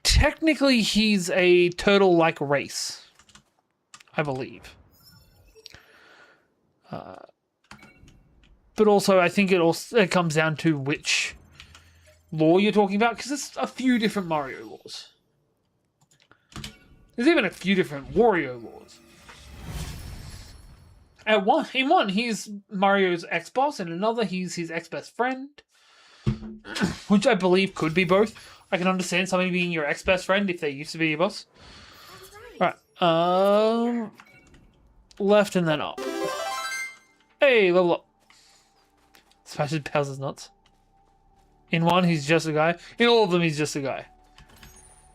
Technically, he's a turtle-like race, I believe. But also, I think it comes down to which law you're talking about, because there's a few different Mario laws. There's even a few different Wario laws. In one, he's Mario's ex-boss, and another, he's his ex-best friend. Which I believe could be both. I can understand somebody being your ex-best friend if they used to be your boss. That's right. Right. Left and then up. Hey, level up. Smashes Bowser's nuts. In one, he's just a guy. In all of them, he's just a guy.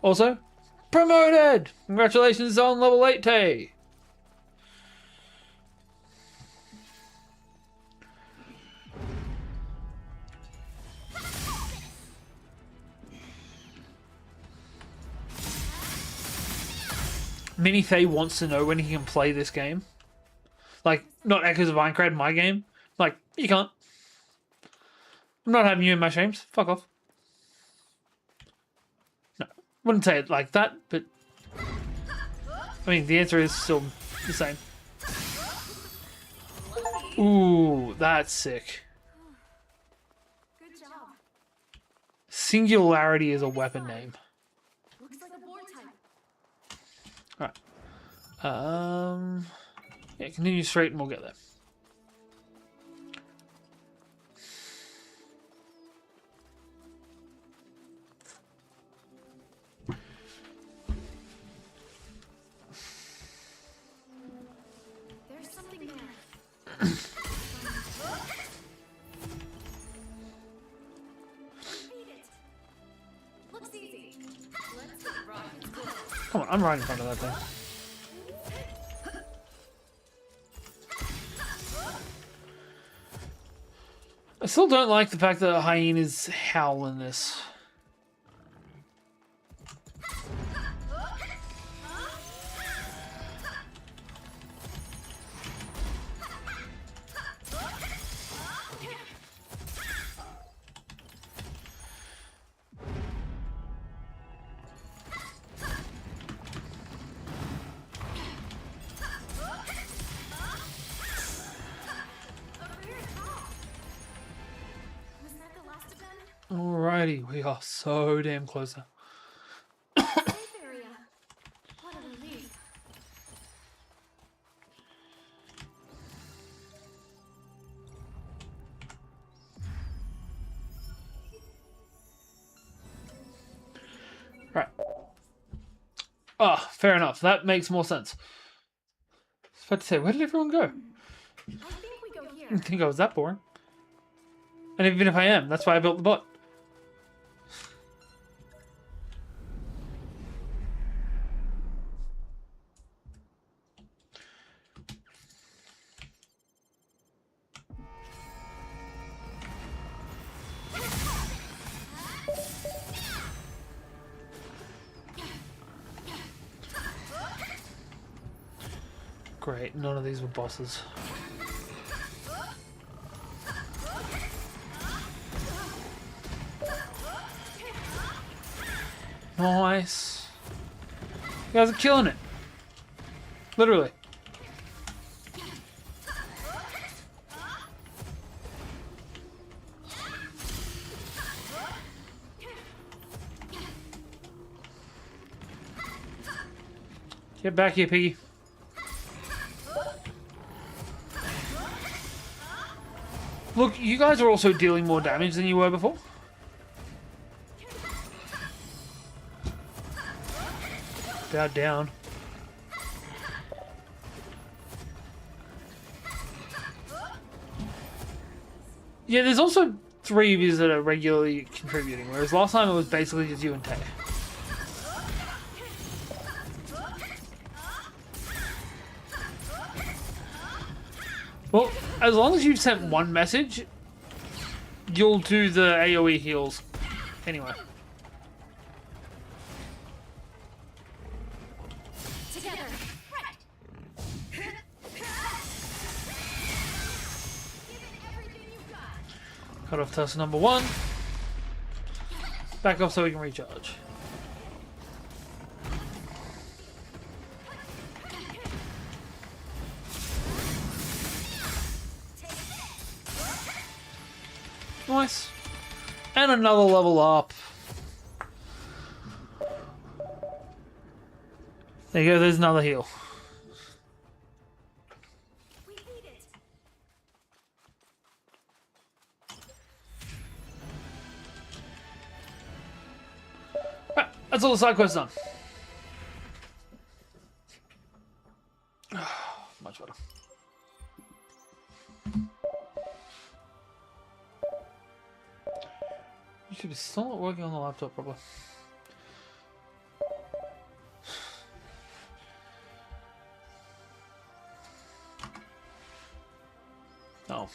Also, promoted! Congratulations on level 8, Tay! Minifay wants to know when he can play this game. Like, not Echoes of Aincrad, my game. Like, you can't. I'm not having you in my streams. Fuck off. No, wouldn't say it like that, but I mean, the answer is still the same. Ooh, that's sick. Good job. Singularity is a weapon name. Looks like a board type. Alright. Yeah, continue straight and we'll get there. There's something there. Beat it. Looks easy. Let's get rockets going. Come on, I'm right in front of that thing. I still don't like the fact that hyenas howl in this. Was that the last of them? Alrighty, we are so damn closer. Safe area. What a relief. Right. Ah, fair enough. That makes more sense. I was about to say, where did everyone go? I think we go I here. didn't think I was that boring. And even if I am, that's why I built the bot. Great, none of these were bosses. Nice. You guys are killing it. Literally. Get back here, piggy. Look, you guys are also dealing more damage than you were before. Bow down. Yeah, there's also 3 of you that are regularly contributing, whereas last time it was basically just you and Tay. Well, as long as you've sent one message, you'll do the AoE heals anyway. Together. Right. Give it everything you've got. Cut off task number 1. Back off so we can recharge. Nice. And another level up. There you go, there's another heal. We need it. Right, that's all the side quests done. Much better. You should be still not working on the laptop properly. Oh.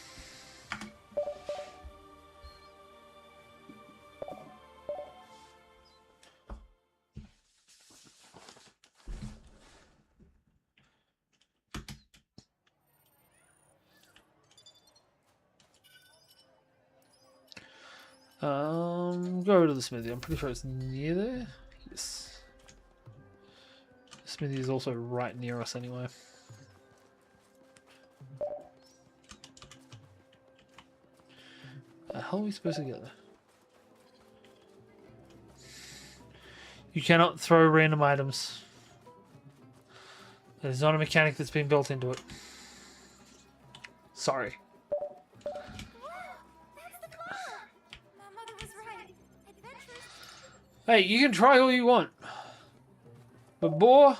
Go to the smithy. I'm pretty sure it's near there. Yes. The smithy is also right near us anyway. How are we supposed to get there? You cannot throw random items. There's not a mechanic that's been built into it. Sorry. Hey, you can try all you want. But boy,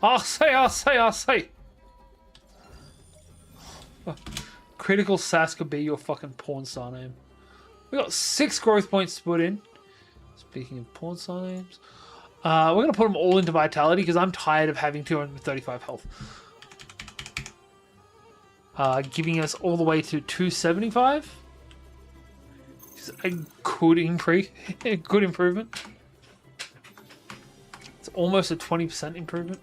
I say. Critical Sass could be your fucking porn star name. We got 6 growth points to put in. Speaking of porn star names. We're going to put them all into Vitality because I'm tired of having 235 health. Giving us all the way to 275. A good improvement. It's almost a 20% improvement.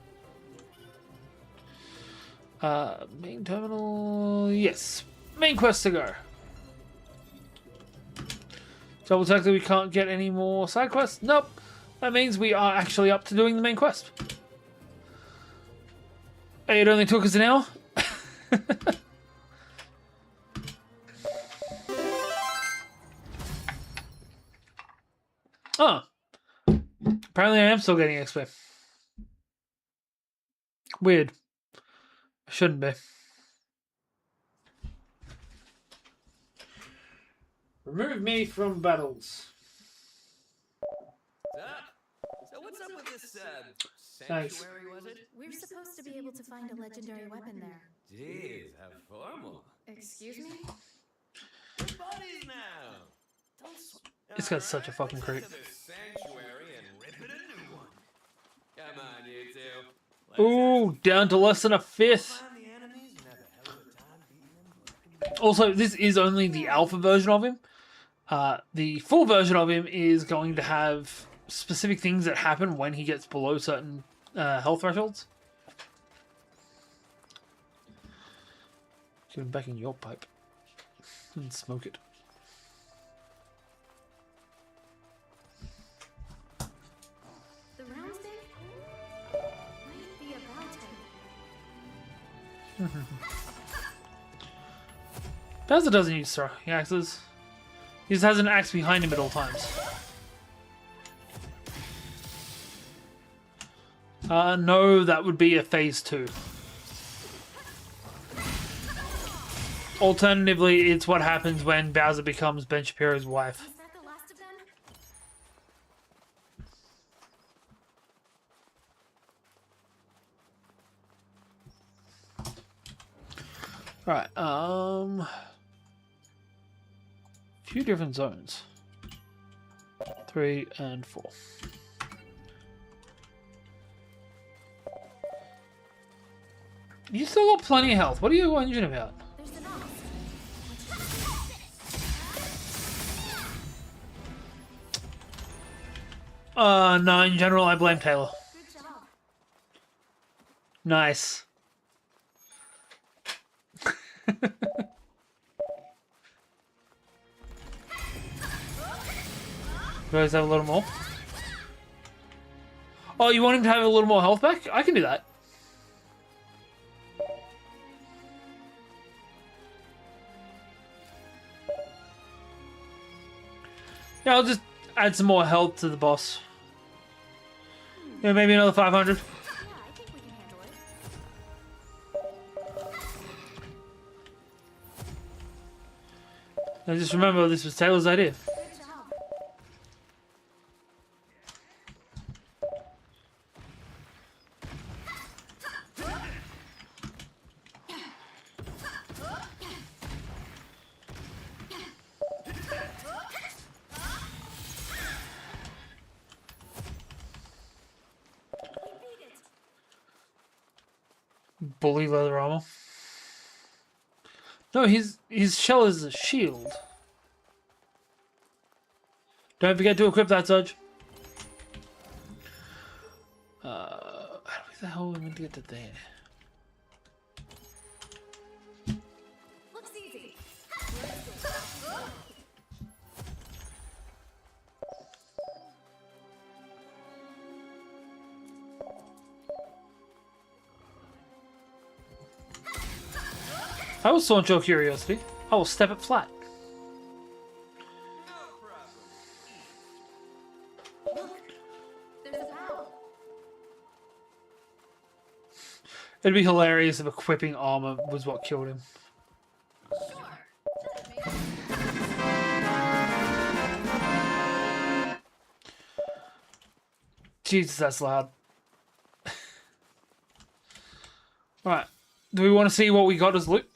Main terminal, yes. Main quest to go. Double check that we can't get any more side quests. Nope. That means we are actually up to doing the main quest. Hey, it only took us an hour. Oh. Apparently I am still getting XP. Weird. I shouldn't be. Remove me from battles. So what's up with this Thanks. sanctuary, was it? We're supposed to be able to find a legendary weapon there. Jeez, how formal. Excuse me? We're buddies now. Don't It's got such a fucking creep. to the sanctuary and rip it a new one. Come on, you two. Ooh, down to less than a fifth. Find the enemies and have a hell of a time beating them. Also, this is only the alpha version of him. The full version of him is going to have specific things that happen when he gets below certain health thresholds. Get him back in your pipe and smoke it. The round thing? Might be about time. Bowser doesn't use throwing axes. He just has an axe behind him at all times. No, that would be a phase 2. Alternatively, it's what happens when Bowser becomes Ben Shapiro's wife. Was that the last of them? Alright, few different zones. 3 and 4. You still got plenty of health. What are you whinging about? There's the nose. No, in general, I blame Taylor. Good job. Nice. You guys have a little more? Oh, you want him to have a little more health back? I can do that. Yeah, I'll just add some more health to the boss. Yeah, maybe another 500. Yeah, I think we can handle it. Now just remember, this was Taylor's idea. Good job. We beat it. Bully leather armor. No, his shell is a shield. Don't forget to equip that, Zudge. How the hell are we meant to get to there? Looks easy. I will launch your curiosity. I will step it flat. No problem. Look, there's a bow. It'd be hilarious if equipping armor was what killed him. Sure. Jesus, that's loud. Alright. Do we want to see what we got as loot?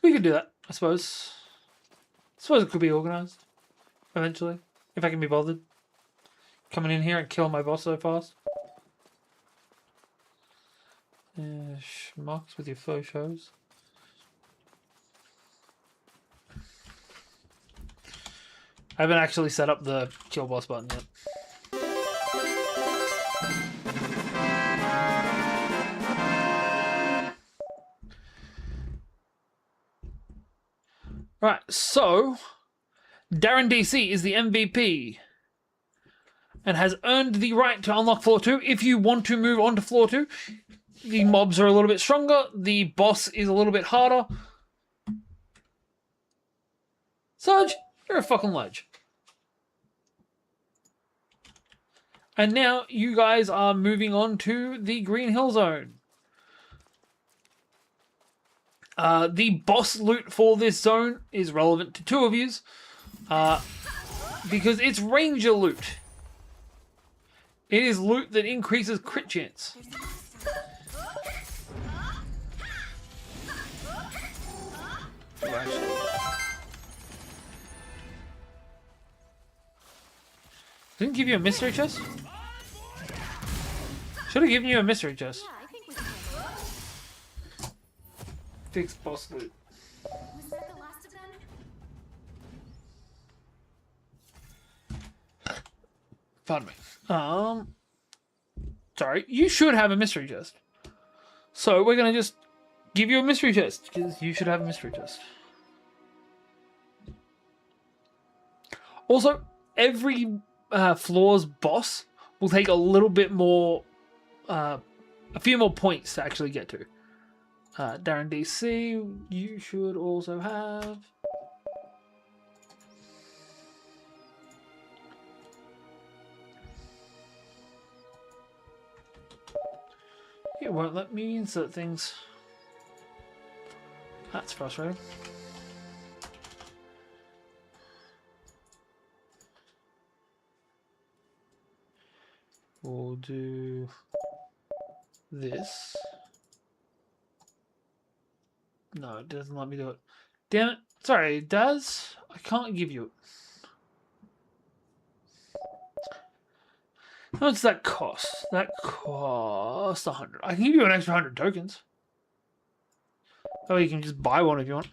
We could do that, I suppose. I suppose it could be organised. Eventually. If I can be bothered. Coming in here and killing my boss so fast. Schmucks with your faux shows. I haven't actually set up the kill boss button yet. Right, so Darren DC is the MVP and has earned the right to unlock floor 2. If you want to move on to floor 2, the mobs are a little bit stronger, the boss is a little bit harder. Sarge, you're a fucking ledge. And now you guys are moving on to the Green Hill Zone. The boss loot for this zone is relevant to two of yous, because it's ranger loot. It is loot that increases crit chance. Didn't give you a mystery chest? Should have given you a mystery chest. Yeah, I think we can handle it. Fix boss loot. Was that the last of them? Pardon me. Sorry, you should have a mystery chest. So we're gonna just give you a mystery chest because you should have a mystery chest. Also, every floor's boss will take a little bit more, a few more points to actually get to. Darren DC, you should also have. It won't let me insert things. That's frustrating. We'll do this. No, it doesn't let me do it. Damn it. Sorry, it does. I can't give you it. How much does that cost? That costs 100. I can give you an extra 100 tokens. Oh, you can just buy one if you want.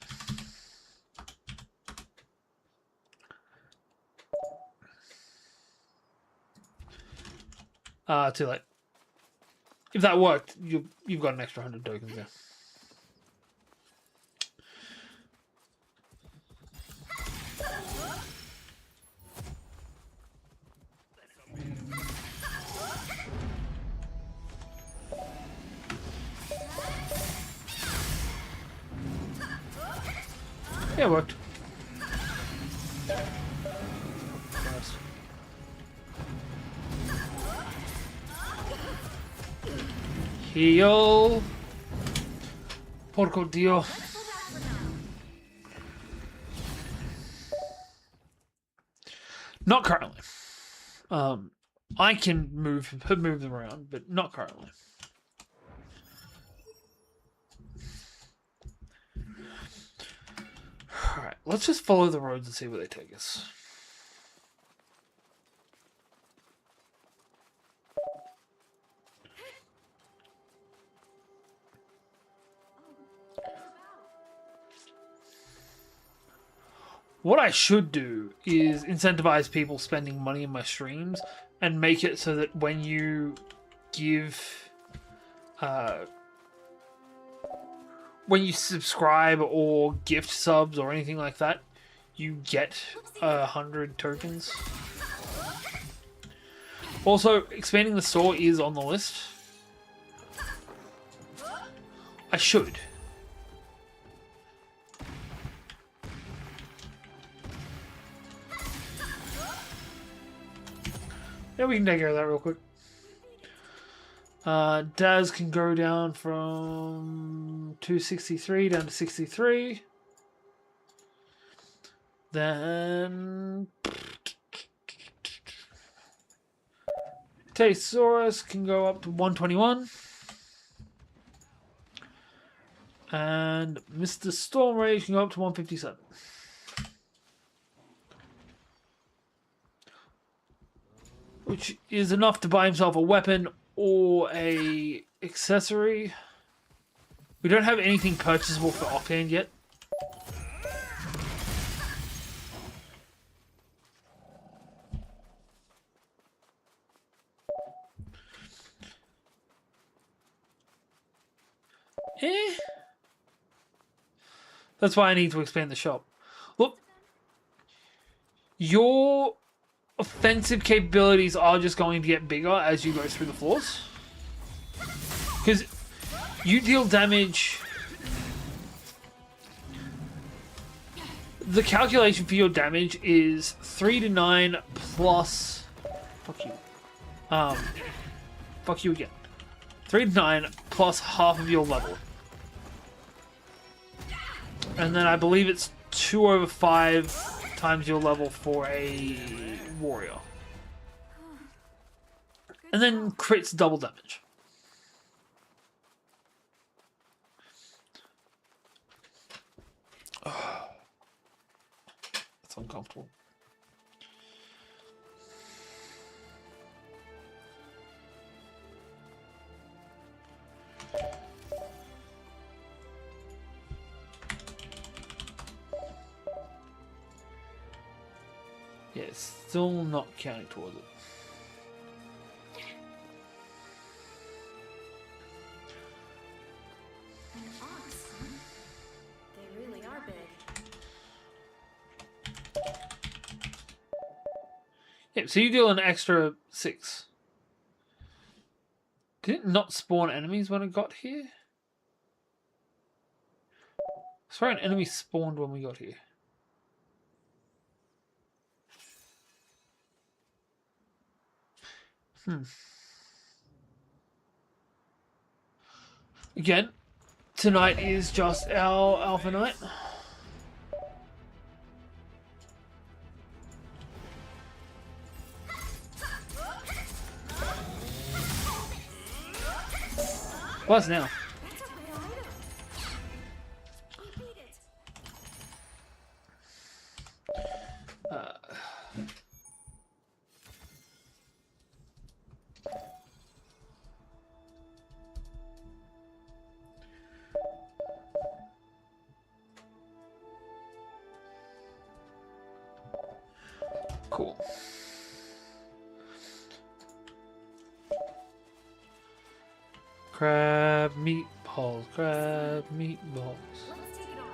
Too late. If that worked, you've got an extra 100 tokens there. Yeah, it worked. Nice. Heal. Porco Dio. Not currently. I can move them around, but not currently. Alright, let's just follow the roads and see where they take us. What I should do is incentivize people spending money in my streams and make it so that when you give, when you subscribe or gift subs or anything like that, you get 100 tokens. Also, expanding the store is on the list. I should. Yeah, we can take care of that real quick. Daz can go down from 263 down to 63. Then Tesaurus can go up to 121. And Mr. Storm Rage can go up to 157. Which is enough to buy himself a weapon or a accessory. We don't have anything purchasable for offhand yet. That's why I need to expand the shop. Look, your offensive capabilities are just going to get bigger as you go through the floors. Because you deal damage. The calculation for your damage is 3 to 9 plus. Fuck you. Fuck you again. 3 to 9 plus half of your level. And then I believe it's 2 over 5 times your level for a warrior. And then crits double damage. Oh, that's uncomfortable. Yeah, it's still not counting towards it. An ox, huh? They really are big. Yeah, so you deal an extra 6. Did it not spawn enemies when it got here? I swear an enemy spawned when we got here. Again, tonight is just our alpha night. Plus now. That's a rare item. We beat it. Cool. Crab meatballs. Crab meatballs. Let's take it on.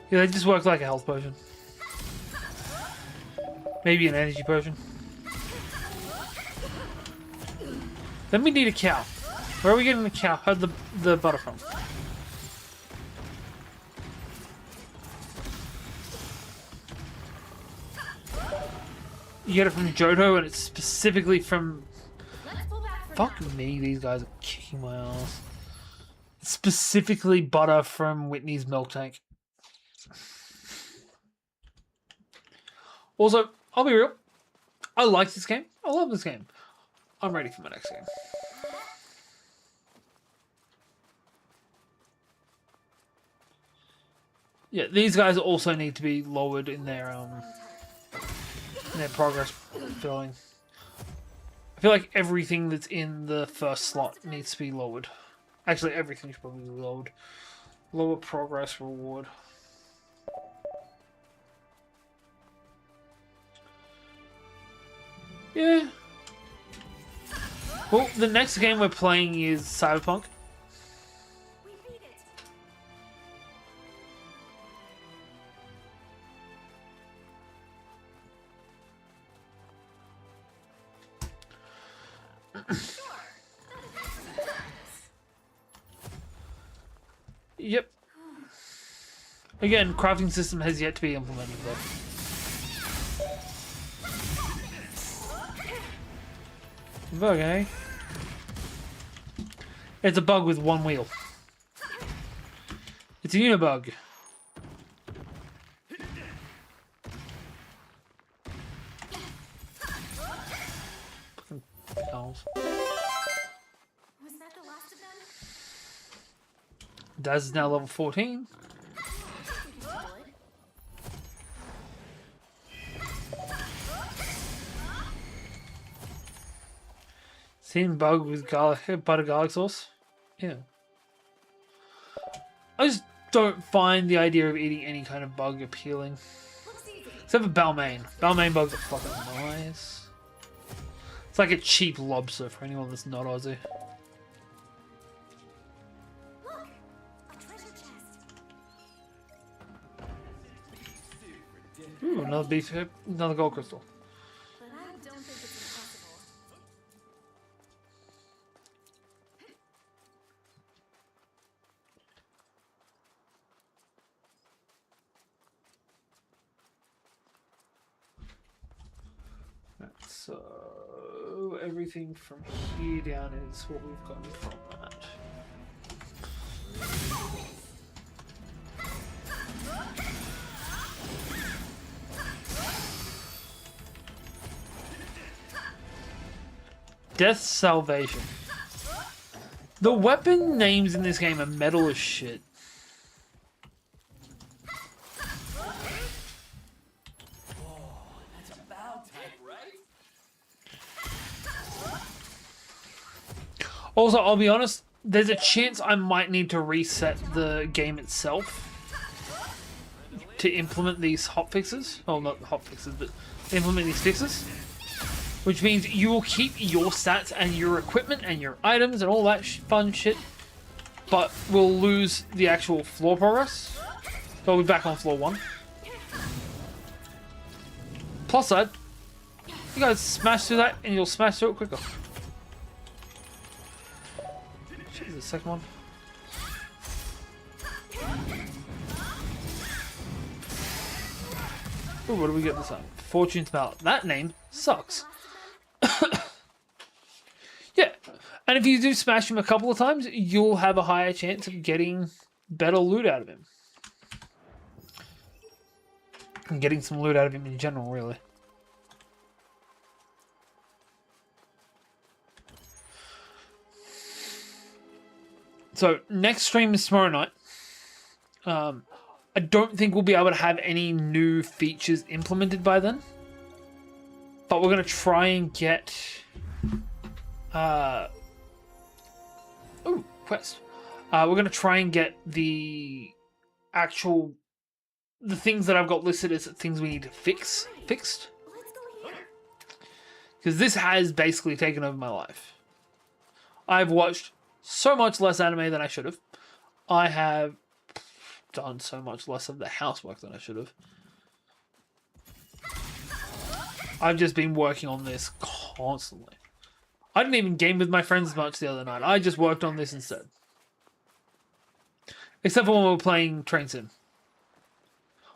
Yeah, they just work like a health potion. Maybe an energy potion. Then we need a cow. Where are we getting the cow? How'd the butter from? You get it from Johto, and it's specifically from... Let's pull back for Fuck now. me, these guys are kicking my ass. It's specifically butter from Whitney's milk tank. Also, I'll be real. I like this game. I love this game. I'm ready for my next game. Yeah, these guys also need to be lowered in their progress filling. I feel like everything that's in the first slot needs to be lowered. Actually, everything should probably be lowered. Lower progress reward. Yeah. Well, the next game we're playing is Cyberpunk. We beat it. Yep. Again, crafting system has yet to be implemented though. Bug, eh? It's a bug with one wheel. It's a unibug. Fucking owls. Was that the last of them? Daz is now level 14. We can handle it. Seen bug with garlic, butter garlic sauce? Yeah. I just don't find the idea of eating any kind of bug appealing. Looks easy. Except for Balmain. Balmain bugs are fucking nice. It's like a cheap lobster for anyone that's not Aussie. Look, a treasure chest. Ooh, another beef hip, another gold crystal. But I don't think it's impossible. So everything from here down is what we've got from that. Death Salvation. The weapon names in this game are metal as shit. Also, I'll be honest, there's a chance I might need to reset the game itself to implement these hotfixes. Well, not hotfixes, but implement these fixes. Which means you will keep your stats and your equipment and your items and all that fun shit, but we'll lose the actual floor progress. So we'll be back on floor 1. Plus side, you guys smash through that and you'll smash through it quicker. Jeez, the second one. Ooh, what do we get this time? Fortune's Mallet. That name sucks. Yeah, And if you do smash him a couple of times, you'll have a higher chance of getting better loot out of him. And getting some loot out of him in general, really. So, next stream is tomorrow night. I don't think we'll be able to have any new features implemented by then. But we're going to try and get... Ooh, quest. We're going to try and get the actual... The things that I've got listed as things we need to fixed. Let's go here. Because this has basically taken over my life. I've watched so much less anime than I should have. I have done so much less of the housework than I should have. I've just been working on this constantly. I didn't even game with my friends much the other night. I just worked on this instead. Except for when we were playing Train Sim.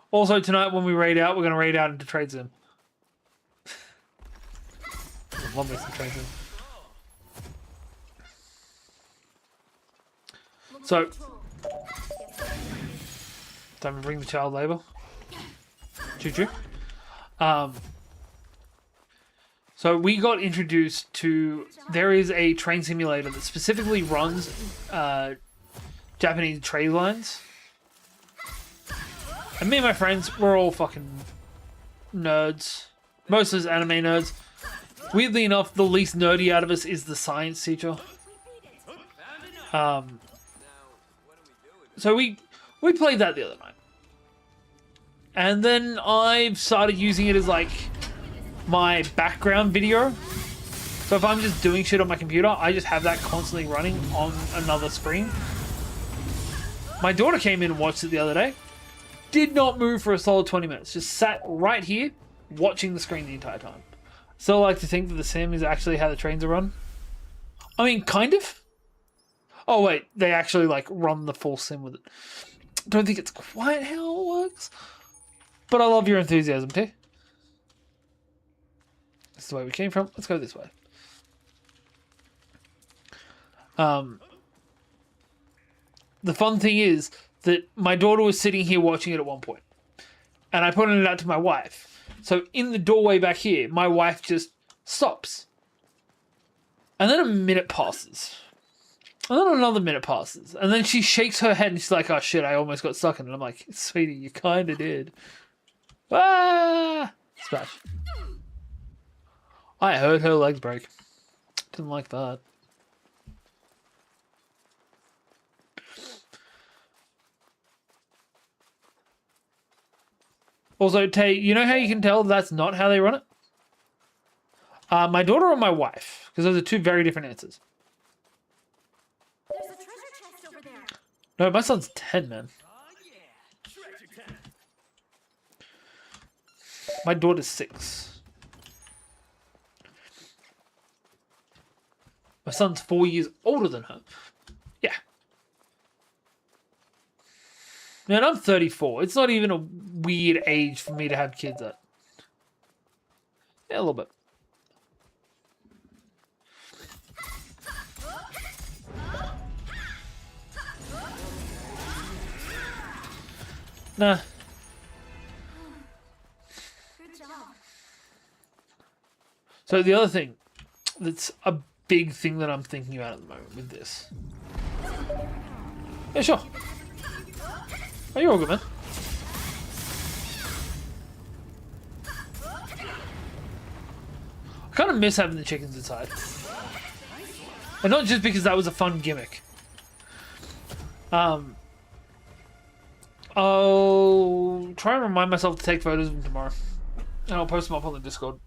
Also, tonight when we raid out, we're going to raid out into Train Sim. I love me some Train Sim. So, time to bring the child labor. Choo-choo. So we got introduced to... There is a train simulator that specifically runs Japanese trade lines. And me and my friends, we're all fucking nerds. Most of us anime nerds. Weirdly enough, the least nerdy out of us is the science teacher. So we played that the other night. And then I've started using it as like my background video. So if I'm just doing shit on my computer, I just have that constantly running on another screen. My daughter came in and watched it the other day. Did not move for a solid 20 minutes. Just sat right here watching the screen the entire time. Still like to think that the sim is actually how the trains are run. I mean, kind of. Oh wait, they actually like run the full sim with it. Don't think it's quite how it works. But I love your enthusiasm too. This is the way we came from. Let's go this way. The fun thing is that my daughter was sitting here watching it at one point. And I pointed it out to my wife. So in the doorway back here, my wife just stops. And then a minute passes. And then another minute passes. And then she shakes her head and she's like, oh shit, I almost got stuck in it. I'm like, sweetie, you kind of did. Ah! Splash. I heard her legs break. Didn't like that. Also, Tay, you know how you can tell that's not how they run it? My daughter or my wife? Because those are two very different answers. There's a treasure chest over there. No, my son's 10, man. My daughter's 6. My son's 4 years older than her. Yeah. Man, I'm 34. It's not even a weird age for me to have kids at. Yeah, a little bit. Nah. Good job. So the other thing that's a big thing that I'm thinking about at the moment with this. Yeah, sure. Oh, you're all good, man. I kind of miss having the chickens inside. And not just because that was a fun gimmick. I'll try and remind myself to take photos of them tomorrow. And I'll post them up on the Discord.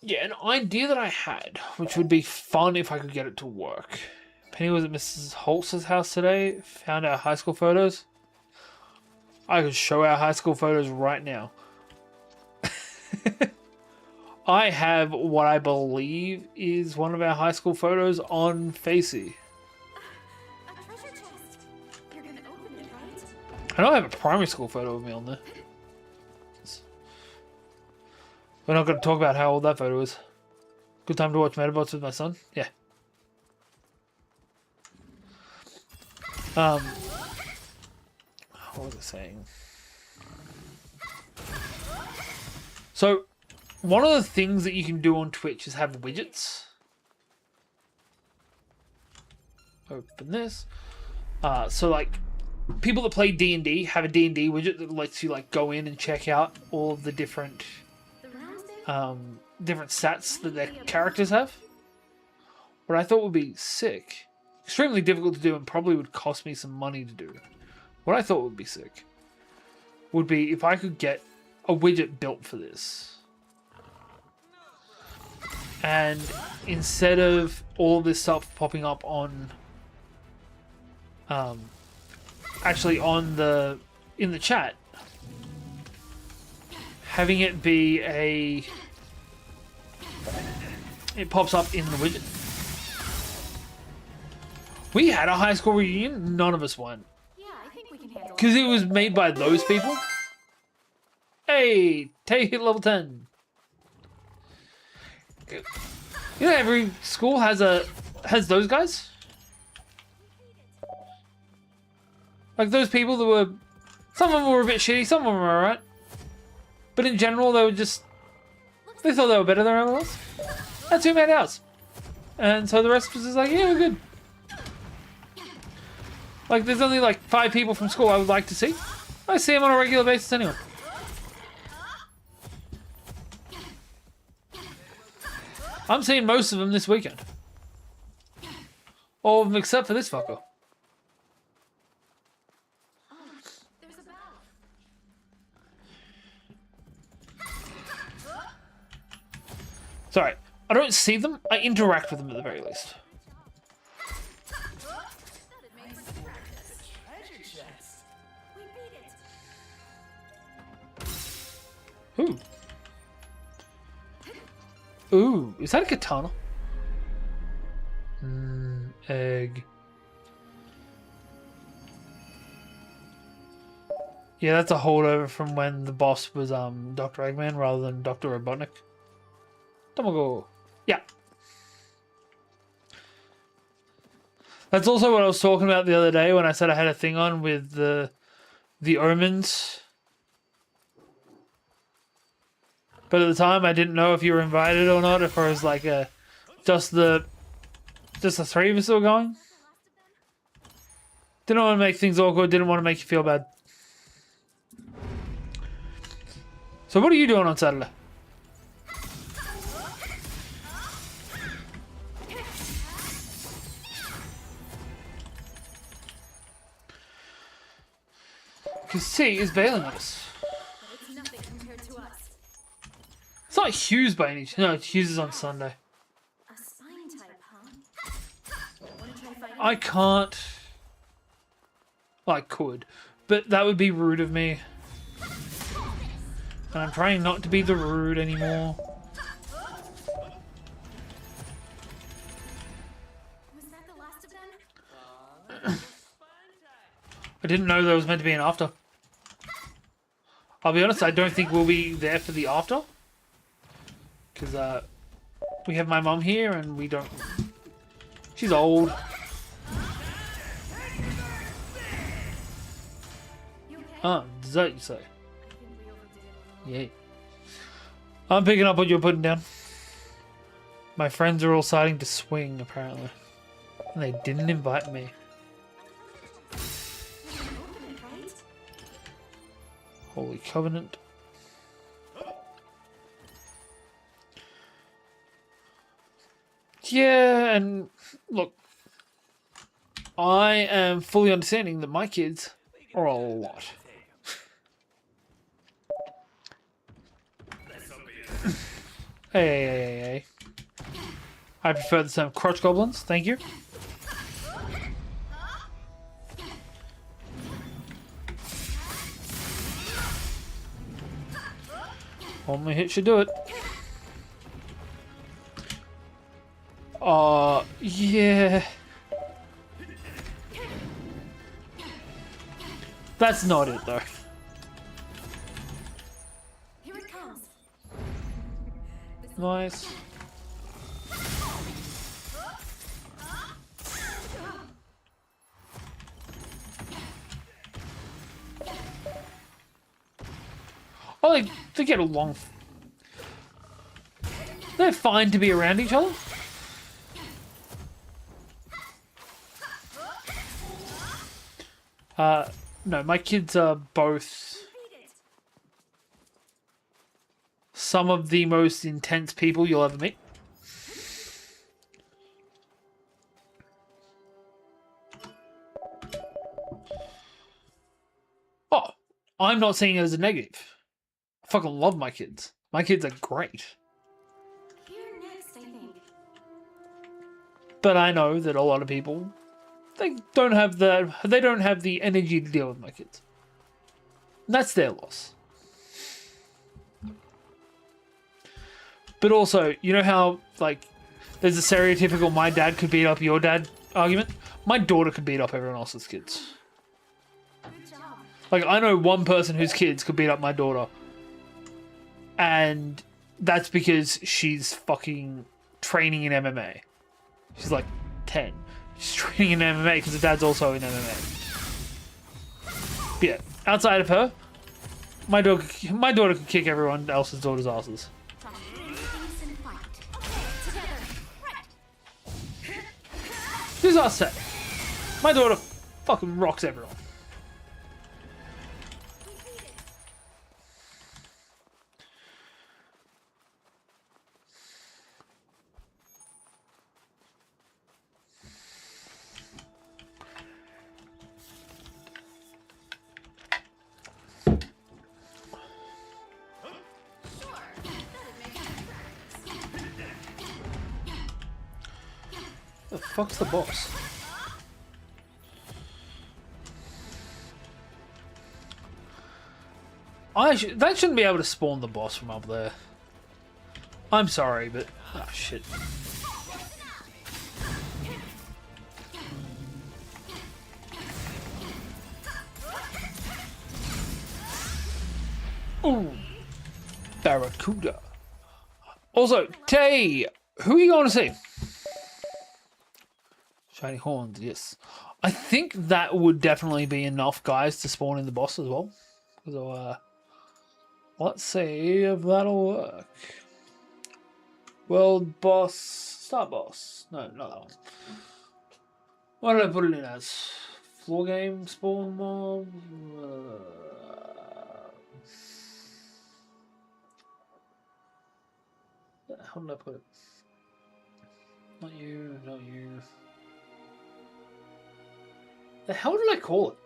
Yeah, an idea that I had, which would be fun if I could get it to work. Penny was at Mrs. Holtz's house today, found our high school photos. I could show our high school photos right now. I have what I believe is one of our high school photos on Facey. A treasure chest. You're gonna open it, right? I know I have a primary school photo of me on there. We're not going to talk about how old that photo is. Good time to watch Metabots with my son? Yeah. What was I saying? So, one of the things that you can do on Twitch is have widgets. Open this. So like, people that play D&D have a D&D widget that lets you like go in and check out all of the different different stats that their characters have. What I thought would be sick, extremely difficult to do and probably would cost me some money to do. What I thought would be sick would be if I could get a widget built for this. And instead of all this stuff popping up on actually on the in the chat, having it be it pops up in the widget. We had a high school reunion, none of us went. Yeah, I think we can handle it. Because it was made by those people. Hey, take it level 10. You know, every school has those guys. Like those people that were, some of them were a bit shitty, some of them were alright. But in general, they thought they were better than everyone else. That's who made ours. And so the rest was just like, yeah, we're good. Like, there's only like 5 people from school I would like to see. I see them on a regular basis anyway. I'm seeing most of them this weekend. All of them except for this fucker. There's a bell. Sorry, I don't see them. I interact with them at the very least. Treasure chest. We beat it. Ooh. Ooh, is that a katana? Egg. Yeah, that's a holdover from when the boss was Dr. Eggman rather than Dr. Robotnik. Tamago. Yeah. That's also what I was talking about the other day when I said I had a thing on with the omens. But at the time, I didn't know if you were invited or not. If it was like just the 3 of us that were going. Didn't want to make things awkward. Didn't want to make you feel bad. So what are you doing on Saturday? Because C is bailing on us. It's nothing compared to us. It's not Hughes by any chance. No, Hughes is on Sunday. A spine type, huh? Wanna try fighting? I can't. Well, I could. But that would be rude of me. And I'm trying not to be the rude anymore. Was that the last of them? I didn't know there was meant to be an after. I'll be honest, I don't think we'll be there for the after. Because we have my mum here and we don't... She's old. You okay? Oh, dessert you say? I think we overdid it a little. Yay. I'm picking up what you're putting down. My friends are all starting to swing, apparently. And they didn't invite me. You can open it, right? Holy Covenant. Yeah, and look, I am fully understanding that my kids are a lot. Hey. I prefer the term crotch goblins, thank you. One more hit should do it. Yeah. That's not it, though. Here it comes. Nice. Oh, they get along. They're fine to be around each other. No, my kids are both some of the most intense people you'll ever meet. Oh, I'm not saying it as a negative. I fucking love my kids. My kids are great. You're next, I think. But I know that a lot of people, they don't have the energy to deal with my kids. That's their loss. But also, you know how, like, there's a stereotypical my dad could beat up your dad argument? My daughter could beat up everyone else's kids. Good job. Like, I know one person whose kids could beat up my daughter. And that's because she's fucking training in MMA. She's like 10. She's training in MMA because her dad's also in MMA. But yeah, outside of her, my daughter could kick everyone else's daughter's asses. Who's us say? My daughter fucking rocks everyone. The fuck's the boss? That shouldn't be able to spawn the boss from up there. I'm sorry, but oh shit. Ooh, Barracuda. Also, Tay, who are you going to see? Shiny horns, yes. I think that would definitely be enough guys to spawn in the boss as well. So, let's see if that'll work. World boss, start boss. No, not that one. What did I put it in as? Floor game, spawn mob. How did I put it? Not you, not you. The hell did I call it?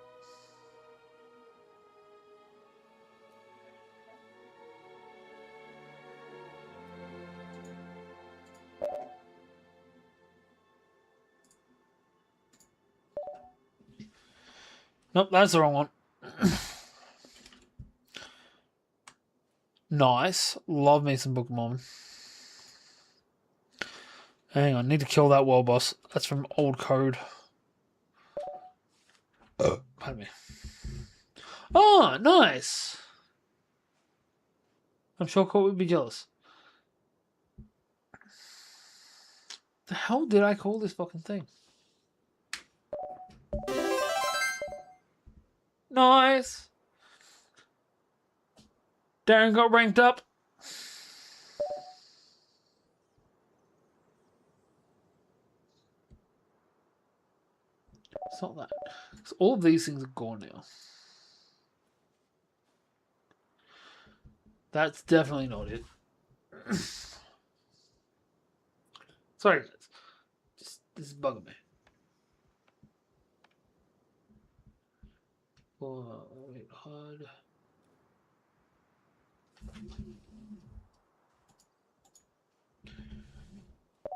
Nope, that's the wrong one. Nice. Love me some Pokemon. Hang on, need to kill that world boss. That's from old code. Pardon me. Oh, nice. I'm sure Court would be jealous. The hell did I call this fucking thing? Nice. Darren got ranked up. It's not that. So all of these things are gone now. That's definitely not it. Sorry, guys. This is bugging me. Oh, wait, HUD.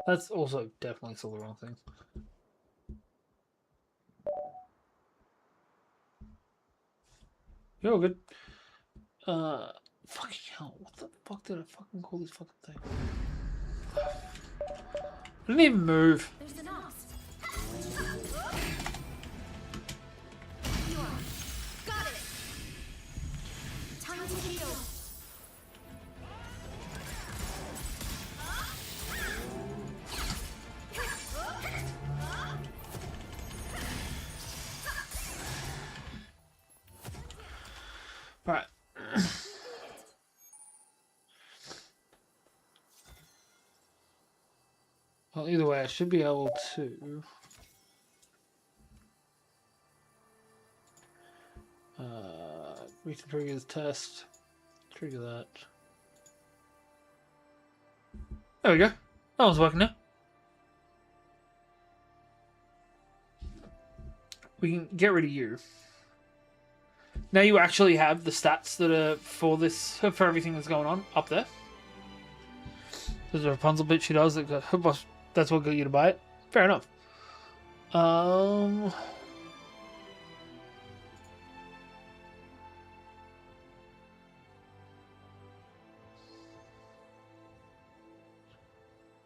That's also definitely still the wrong thing. You're all good. Fucking hell. What the fuck did I fucking call this fucking thing? I didn't even move. There's an ox. You are. Got it. Time to heal. I should be able to. Recent triggers test. Trigger that. There we go. That one's working now. We can get rid of you. Now you actually have the stats that are for this, for everything that's going on up there. There's a Rapunzel bit she does. That's what got you to buy it. Fair enough.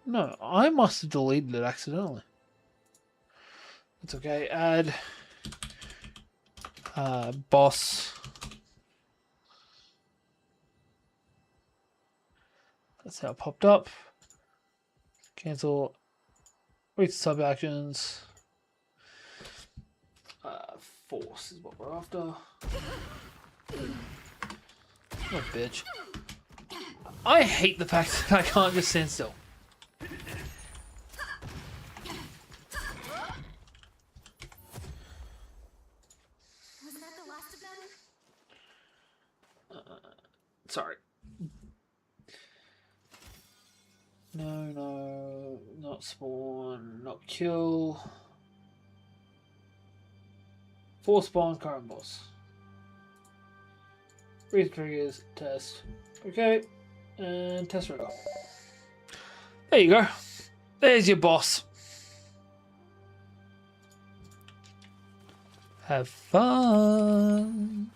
No, I must have deleted it accidentally. It's okay. Add boss. That's how it popped up. Cancel. Read sub actions. Force is what we're after. What a bitch. I hate the fact that I can't just stand still. Sorry. No, not spawn, not kill. 4 spawn, current boss. Read triggers, test. Okay, and test roll. There you go. There's your boss. Have fun.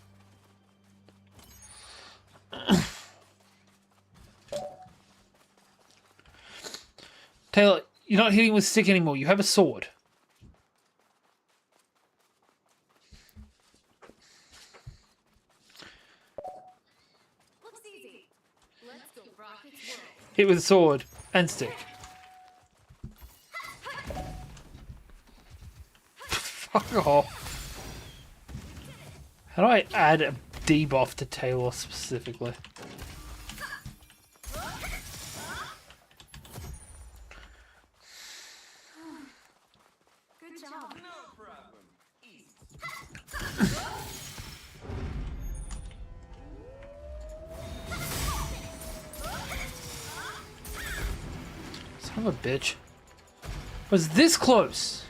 Taylor, you're not hitting with stick anymore. You have a sword. Looks easy. Let's go rock its world. Hit with a sword and stick. Fuck off. How do I add a debuff to Taylor specifically? Good job. No problem. Easy. Son of a bitch. Was this close?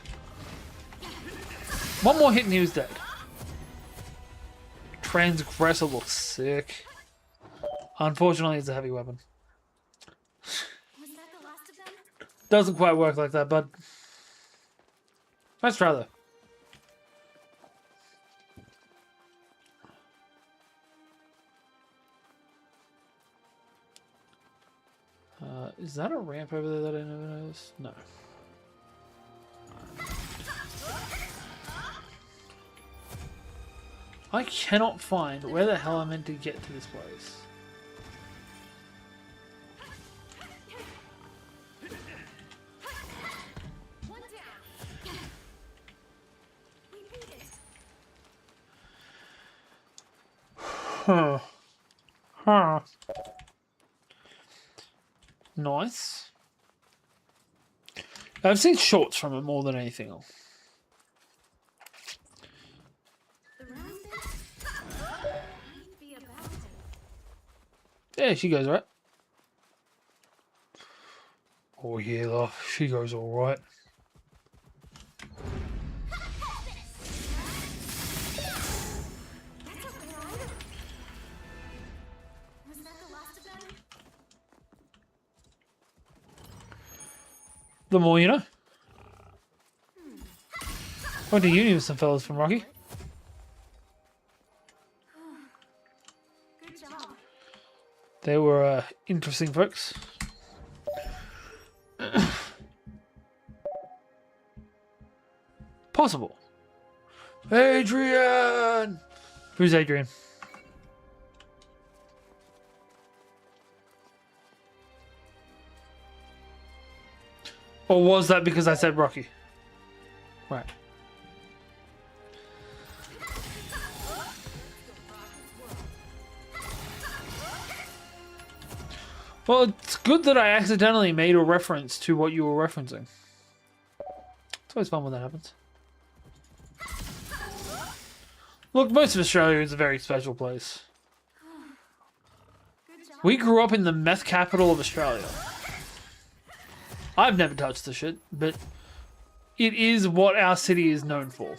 One more hit and he was dead. Transgressor looks sick. Unfortunately, it's a heavy weapon. Was that the last of them? Doesn't quite work like that, bud. Let's try though. Is that a ramp over there that I never noticed? No. I cannot find where the hell I'm meant to get to this place. One down. We beat it. Huh. Huh. Nice. I've seen shorts from it more than anything else. The round might be about it. Yeah, she goes right. Oh yeah, love. She goes all right. Was that the last of them? The more you know. Went to uni with some fellas from Rocky. Good job. They were interesting folks. Possible. Adrian! Who's Adrian? Or was that because I said Rocky? Right. Well, it's good that I accidentally made a reference to what you were referencing. It's always fun when that happens. Look, most of Australia is a very special place. Good job. We grew up in the meth capital of Australia. I've never touched the shit, but it is what our city is known for.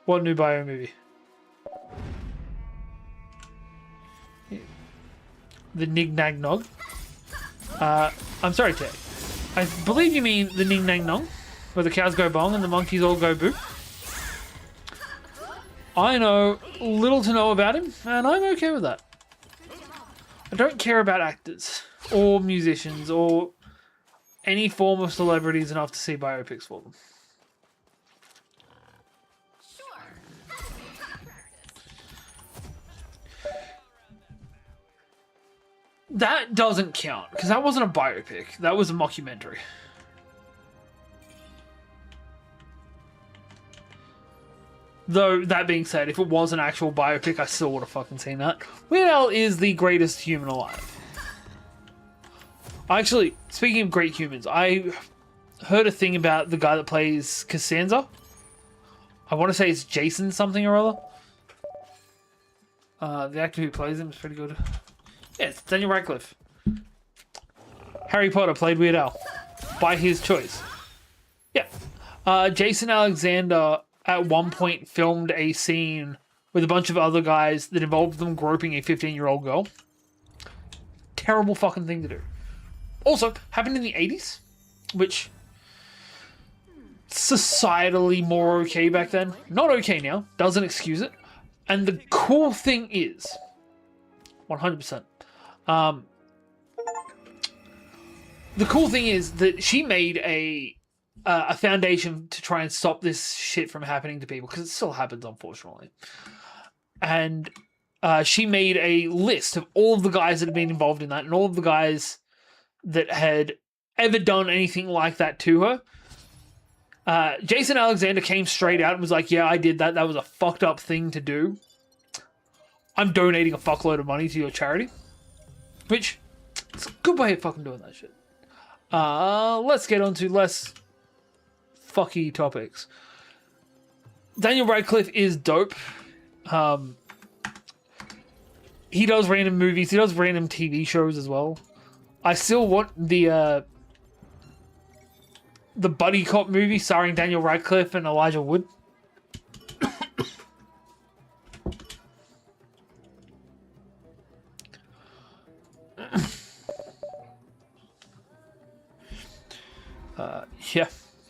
What new bio movie? The Nig Nag Nog. I'm sorry, Ted. I believe you mean the Ning Nang Nong, where the cows go bong and the monkeys all go boo. I know little to no about him, and I'm okay with that. I don't care about actors, or musicians, or any form of celebrities enough to see biopics for them. Sure. That'll be practice. That doesn't count, because that wasn't a biopic. That was a mockumentary. Though, that being said, if it was an actual biopic, I still would have fucking seen that. Weird Al is the greatest human alive. Actually, speaking of great humans, I heard a thing about the guy that plays Costanza. I want to say it's Jason something or other. The actor who plays him is pretty good. Yeah, it's Daniel Radcliffe. Harry Potter played Weird Al. By his choice. Yeah. Jason Alexander at one point filmed a scene with a bunch of other guys that involved them groping a 15-year-old girl. Terrible fucking thing to do. Also, happened in the 80s, which societally more okay back then. Not okay now. Doesn't excuse it. And the cool thing is, 100%. The cool thing is that she made a foundation to try and stop this shit from happening to people, because it still happens, unfortunately. And she made a list of all of the guys that had been involved in that, and all of the guys that had ever done anything like that to her. Jason Alexander came straight out and was like, yeah, I did that. That was a fucked up thing to do. I'm donating a fuckload of money to your charity. Which, it's a good way of fucking doing that shit. Let's get on to less fucky topics. Daniel Radcliffe is dope. He does random movies. He does random TV shows as well. I still want the buddy cop movie starring Daniel Radcliffe and Elijah Wood.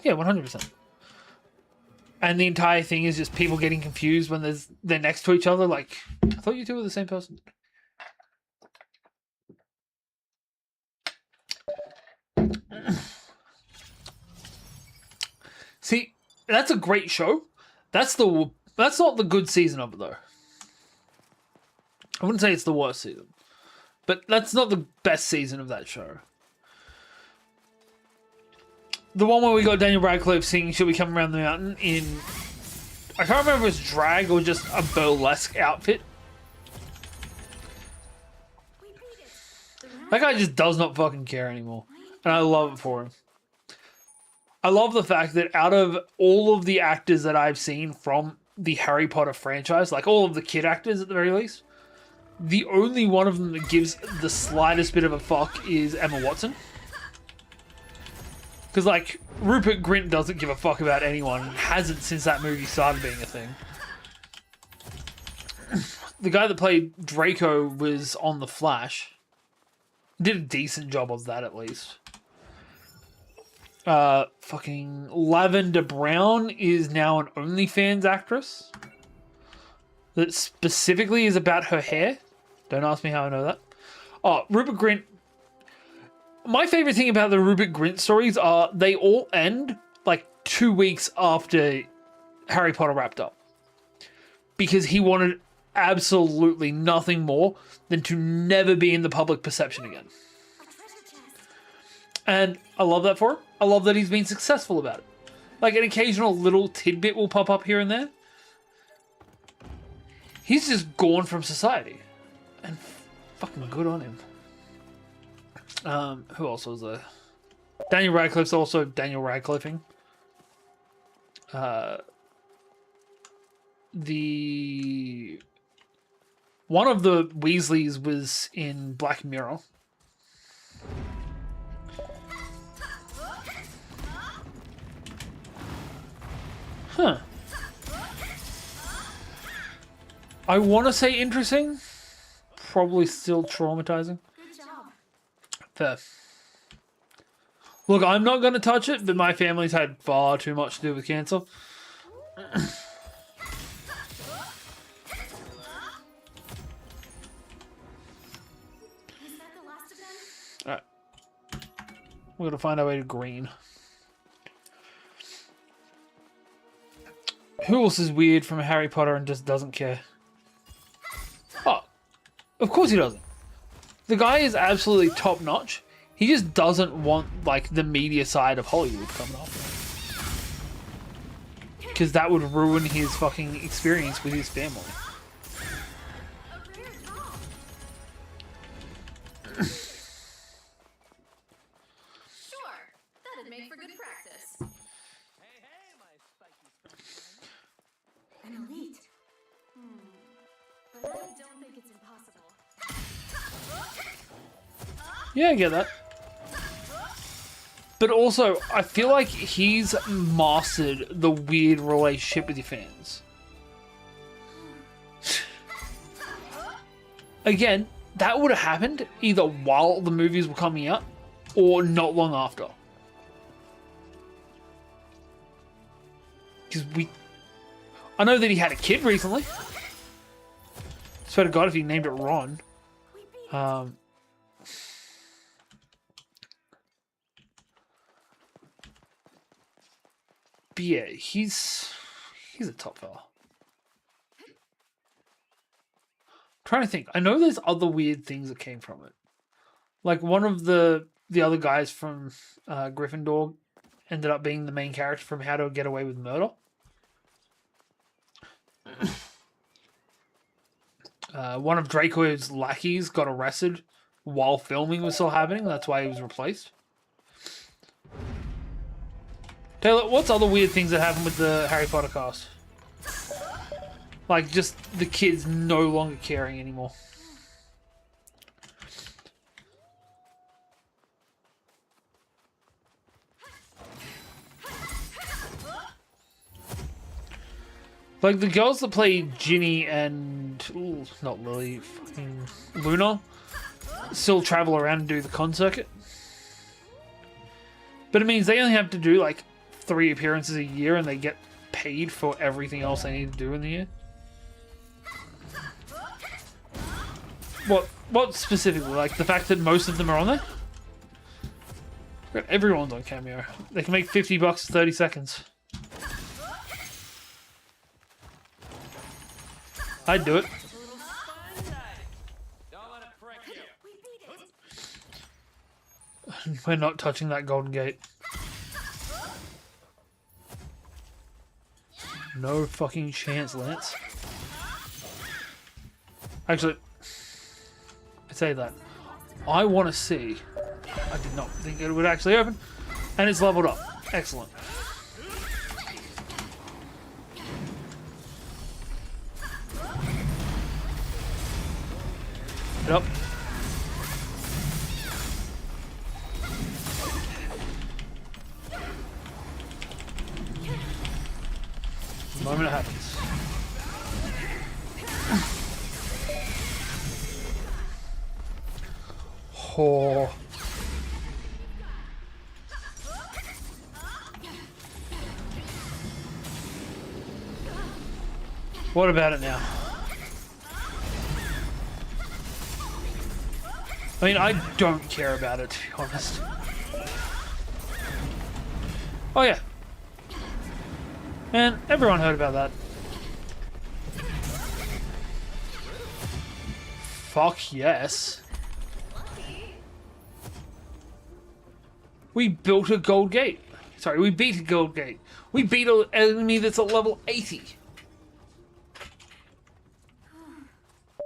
Yeah, 100%. And the entire thing is just people getting confused when they're next to each other. Like, I thought you two were the same person. See, that's a great show. That's not the good season of it, though. I wouldn't say it's the worst season, but that's not the best season of that show. The one where we got Daniel Radcliffe singing "She'll Be Coming Around the Mountain" in, I can't remember if it was drag or just a burlesque outfit. That guy just does not fucking care anymore. And I love it for him. I love the fact that out of all of the actors that I've seen from the Harry Potter franchise, like all of the kid actors at the very least, the only one of them that gives the slightest bit of a fuck is Emma Watson. Because, like, Rupert Grint doesn't give a fuck about anyone. Hasn't since that movie started being a thing. The guy that played Draco was on The Flash. Did a decent job of that, at least. Fucking Lavender Brown is now an OnlyFans actress. That specifically is about her hair. Don't ask me how I know that. Oh, Rupert Grint. My favorite thing about the Rupert Grint stories are they all end like 2 weeks after Harry Potter wrapped up. Because he wanted absolutely nothing more than to never be in the public perception again. And I love that for him. I love that he's been successful about it. Like an occasional little tidbit will pop up here and there. He's just gone from society. And fucking good on him. Who else was there? Daniel Radcliffe's also Daniel Radcliffing. One of the Weasleys was in Black Mirror. Huh. I want to say interesting. Probably still traumatizing. Good job. Fair. Look, I'm not going to touch it, but my family's had far too much to do with cancer. Was that the last of them? Alright. We're going to find our way to green. Who else is weird from Harry Potter and just doesn't care? Oh, of course he doesn't. The guy is absolutely top notch. He just doesn't want, like, the media side of Hollywood coming up. Because that would ruin his fucking experience with his family. A rare doll. Sure, that'd make for good practice. An elite. But I don't think it's impossible. Yeah, I get that. But also, I feel like he's mastered the weird relationship with your fans. Again, that would have happened either while the movies were coming out or not long after. Because I know that he had a kid recently. Swear to God, if he named it Ron. But yeah, he's a top fella. Trying to think. I know there's other weird things that came from it. Like one of the other guys from Gryffindor ended up being the main character from How to Get Away with Murder. One of Draco's lackeys got arrested while filming was still happening. That's why he was replaced. Taylor, what's other weird things that happen with the Harry Potter cast? Like, just the kids no longer caring anymore. Like, the girls that play Ginny and... Ooh, not Lily, fucking Luna still travel around and do the con circuit. But it means they only have to do, like, 3 appearances a year and they get paid for everything else they need to do in the year. What specifically? Like the fact that most of them are on there? Everyone's on Cameo. They can make $50 for 30 seconds. I'd do it. We're not touching that golden gate. No fucking chance, Lance. Actually, I say that. I want to see. I did not think it would actually open. And it's leveled up. Excellent. Yep. The moment it happens. Oh. What about it now? I mean, I don't care about it, to be honest. Oh yeah. Man, everyone heard about that. Fuck yes. We built a gold gate. Sorry, we beat a gold gate. We beat an enemy that's at level 80.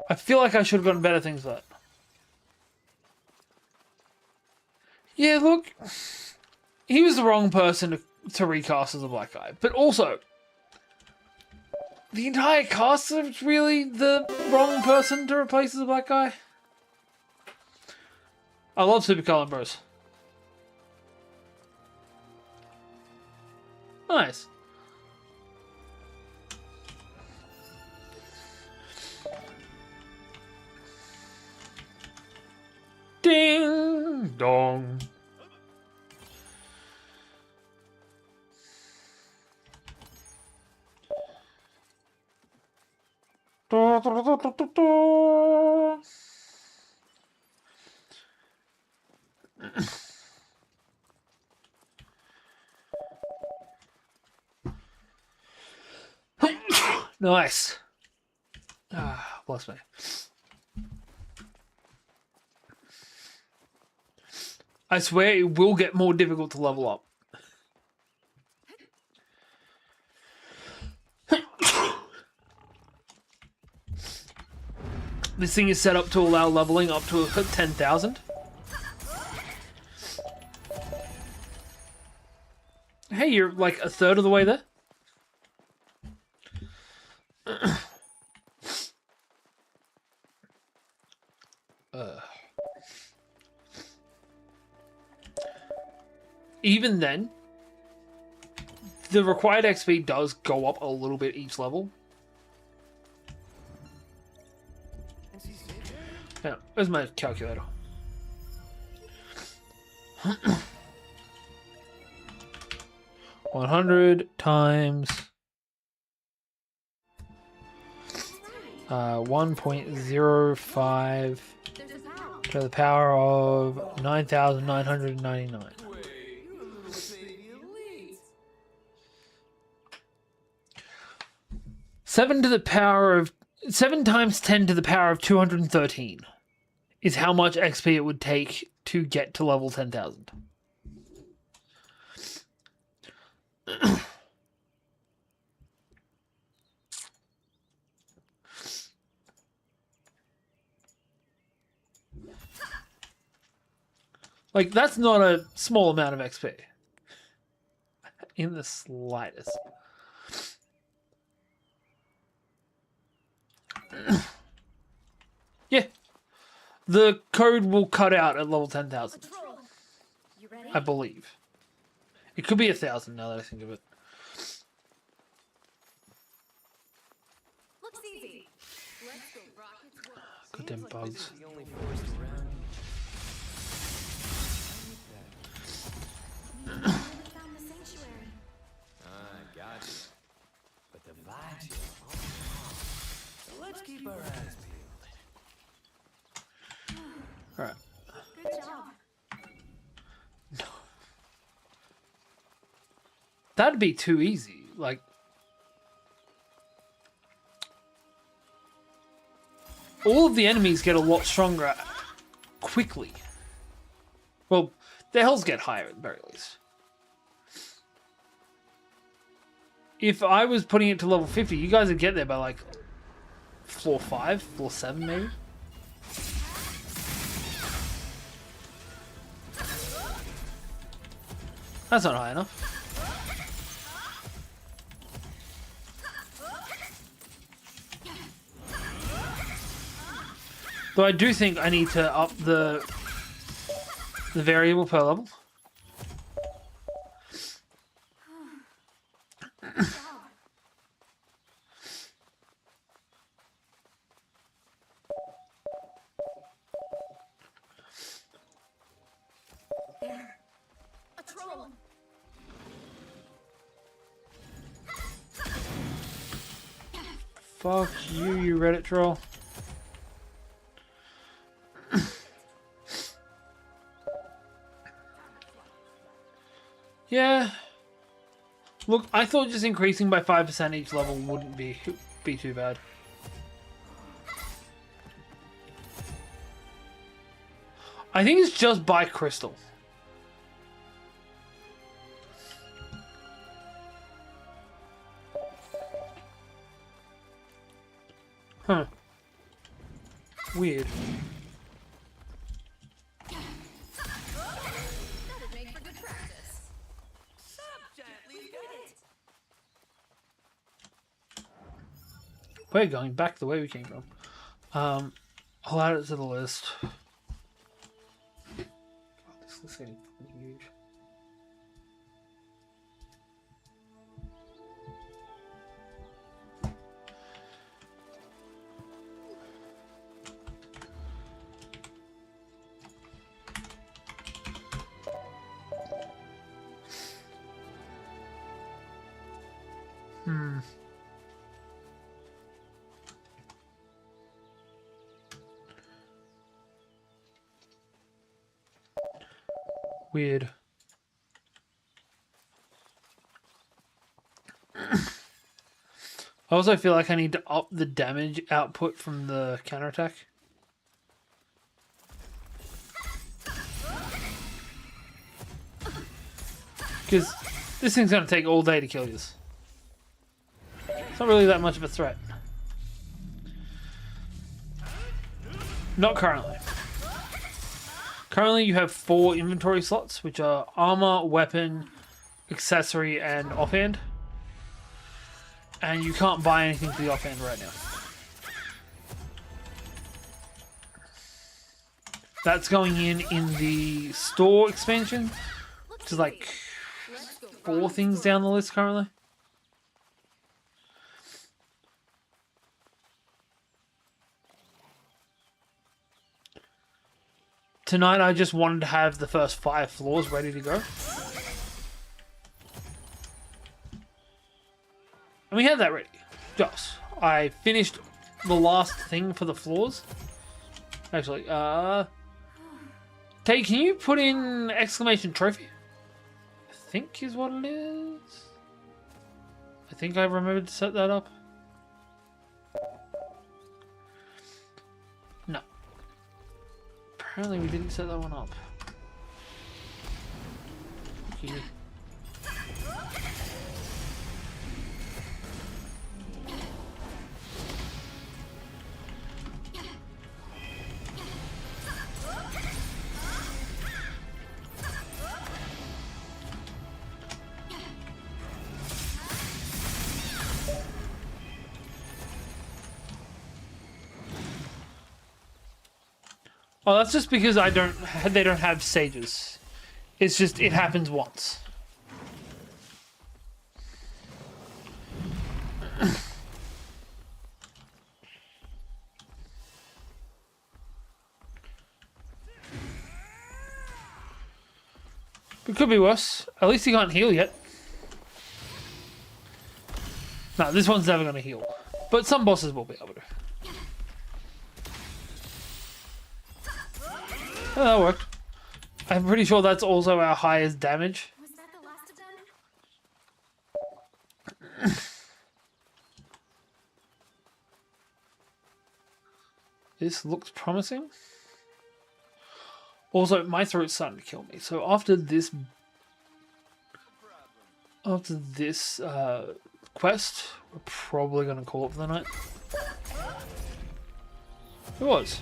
I feel like I should have gotten better things for that. Yeah, look. he was the wrong person to recast as a black guy. But also, the entire cast is really the wrong person to replace as a black guy. I love Super Colin Bros. Nice. Ding dong. Da, da, da, da, da, da. Nice. Ah, bless me. I swear it will get more difficult to level up. This thing is set up to allow leveling up to 10,000. Hey, you're like a third of the way there. Even then, the required XP does go up a little bit each level. Yeah, where's my calculator? $100 times 1.05 to the power of 9,999. 7 times 10 to the power of 213 is how much XP it would take to get to level 10,000. Like, that's not a small amount of XP. In the slightest. Yeah. The code will cut out at level 10,000. You ready? I believe. It could be 1,000 now that I think of it. Looks easy. Let's go rockets work. Goddamn bugs. The only forest around. We found the sanctuary. Ah, gotcha. But the vibes here are all wrong. So let's keep our eyes peeled. Alright. Good job. That'd be too easy. Like, all of the enemies get a lot stronger quickly. Well, their health get higher at the very least. If I was putting it to level 50, you guys would get there by like floor 5, floor 7 maybe. That's not high enough. Though I do think I need to up the variable per level. There. A troll. Fuck you, you Reddit troll. Yeah. Look, I thought just increasing by 5% each level wouldn't be too bad. I think it's just by crystal. Huh. Weird. That'd make for good practice. We're going back the way we came from. I'll add it to the list. God, this list's getting fucking huge. Weird. I also feel like I need to up the damage output from the counterattack. Because this thing's going to take all day to kill you. It's not really that much of a threat. Not currently. Currently you have 4 inventory slots, which are armor, weapon, accessory, and offhand. And you can't buy anything for the offhand right now. That's going in the store expansion, which is like 4 things down the list currently. Tonight I just wanted to have the first 5 floors ready to go. And we had that ready. Joss, I finished the last thing for the floors. Actually, Tay, can you put in exclamation trophy? I think is what it is. I think I remembered to set that up. No. Apparently we didn't set that one up. Okay. Oh, that's just because they don't have sages. It's just, it happens once. It could be worse. At least he can't heal yet. No, this one's never going to heal. But some bosses will be able to. Oh, that worked. I'm pretty sure that's also our highest damage. Was that the last of them? This looks promising. Also, my throat's starting to kill me. So after this quest, we're probably going to call it for the night. It was.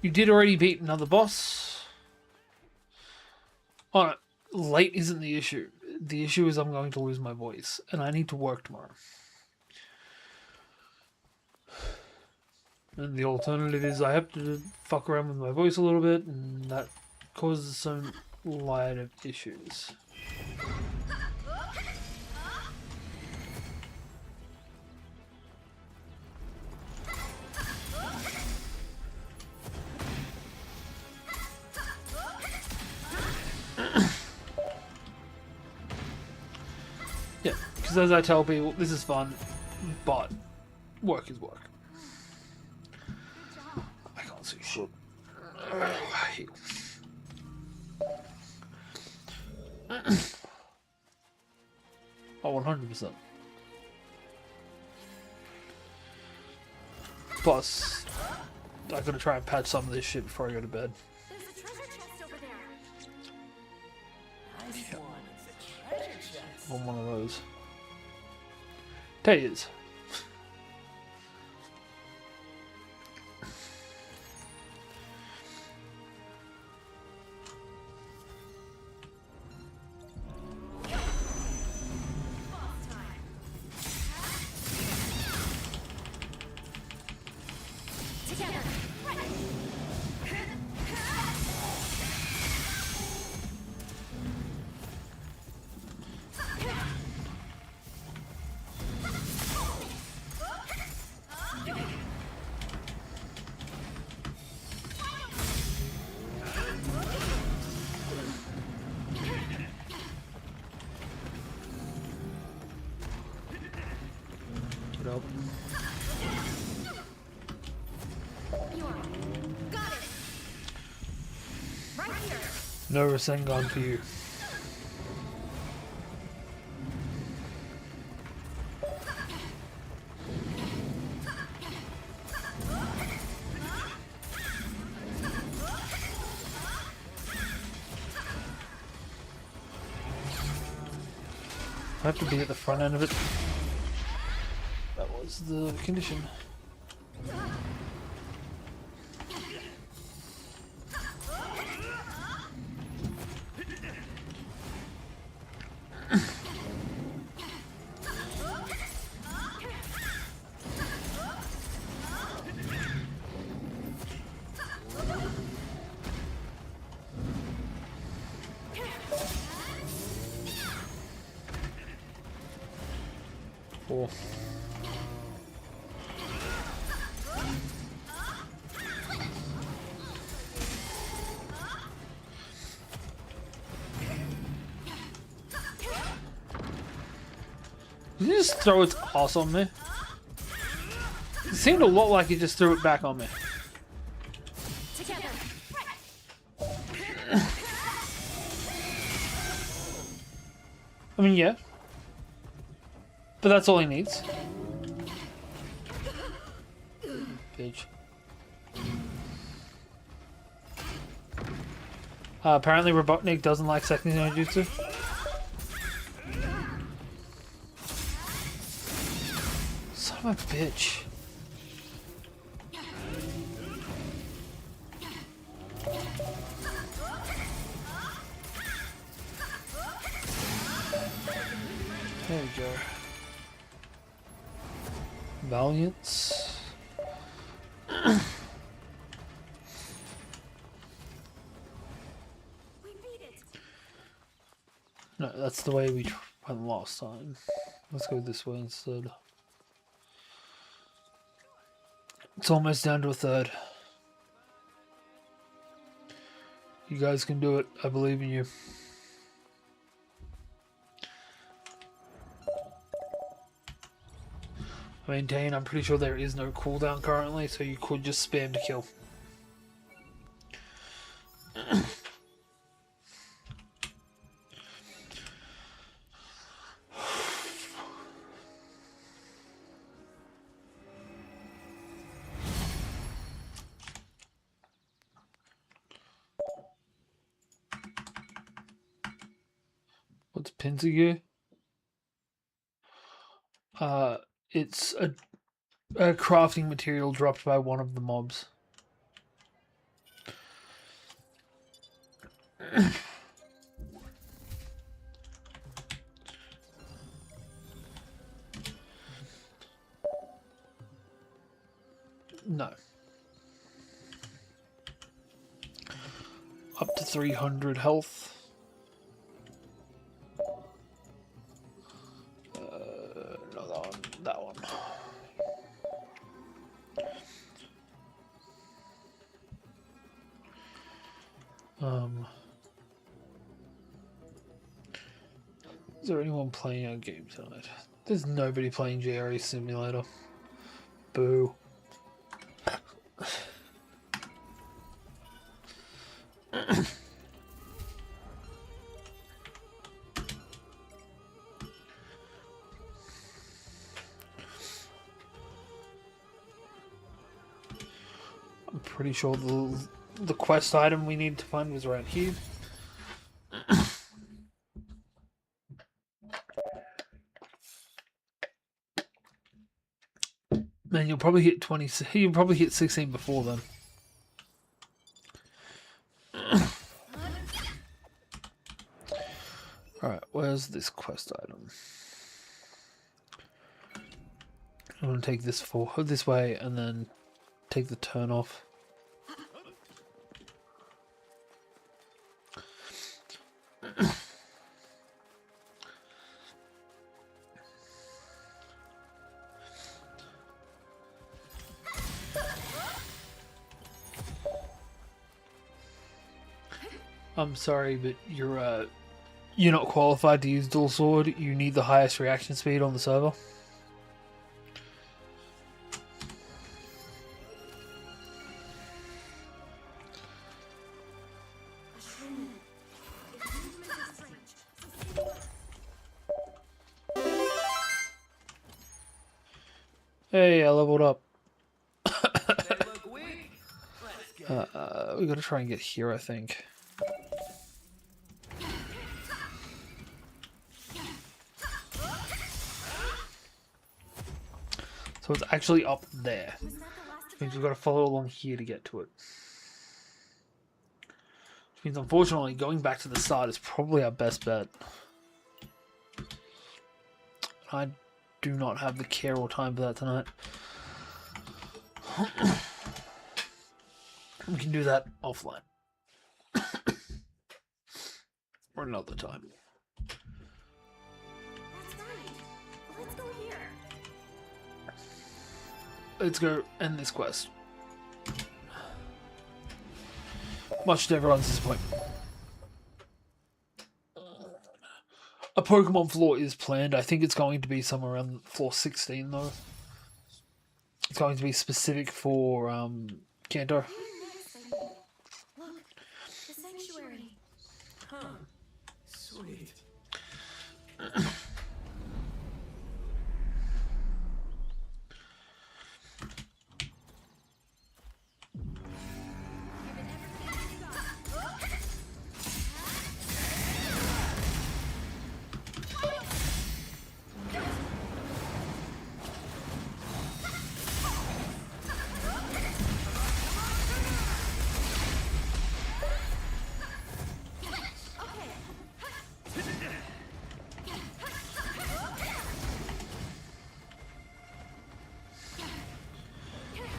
You did already beat another boss. Oh, no, late isn't the issue. The issue is I'm going to lose my voice, and I need to work tomorrow. And the alternative is I have to fuck around with my voice a little bit, and that causes some light of issues. Yeah, because as I tell people, this is fun, but work is work. I can't see shit. Oh, 100%. Plus, I gotta try and patch some of this shit before I go to bed. There's a treasure chest over there. Nice one. It's a treasure chest. On one of those. Tayers. up. You are. Got it. Right here. No Rasengan for you. I have to be at the front end of it. That was the condition. Cool. Did he just throw its ass on me? It seemed a lot like he just threw it back on me. Together. I mean, yeah. But that's all he needs. Bitch. Apparently Robotnik doesn't like second no jutsu. Son of a bitch. There we go. Valiance. We beat it. No, that's the way we went last time. Let's go this way instead. It's almost down to a third. You guys can do it. I believe in you. Maintain, I'm pretty sure there is no cooldown currently, so you could just spam to kill. What's Pinzagear? It's a crafting material dropped by one of the mobs. No. Up to 300 health. No, that one. That one. Is there anyone playing our game tonight? There's nobody playing GRE Simulator. Boo. I'm pretty sure the quest item we need to find was around here. Man, you'll probably hit 20. You'll probably hit 16 before then. Alright, where's this quest item? I'm gonna take this this way and then take the turn off. I'm sorry, but you're not qualified to use dual sword. You need the highest reaction speed on the server. Hey, I leveled up. They look weak. Let's get We gotta try and get here, I think. So it's actually up there. Was that the last of Means we've them? got to follow along here to get to it. Which means, unfortunately, going back to the start is probably our best bet. I do not have the care or time for that tonight. We can do that offline. Or another time. That's right. Let's go here. Let's go end this quest. Much to everyone's disappointment. A Pokemon floor is planned. I think it's going to be somewhere around floor 16 though. It's going to be specific for Kanto. Look, the sanctuary. Huh. Sweet.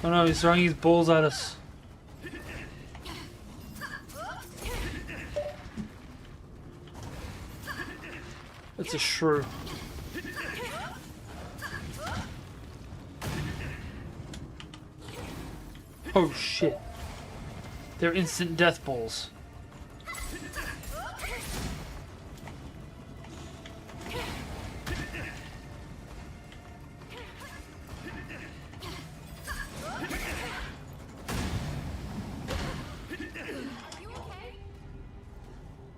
Oh no, he's throwing his balls at us. It's a shrew. Oh shit. They're instant death balls. You okay?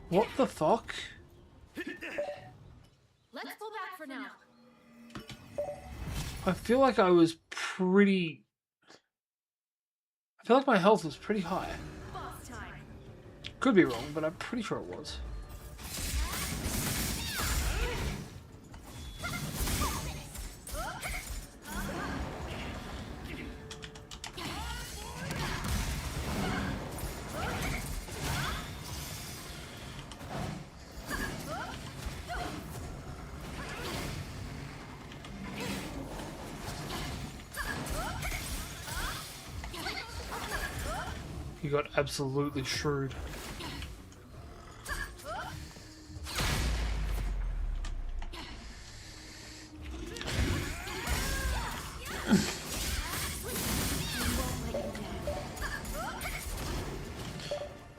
What the fuck? Let's pull back for now. I feel like I was pretty... I feel like my health was pretty high. Boss time. Could be wrong, but I'm pretty sure it was. You got absolutely shrewd.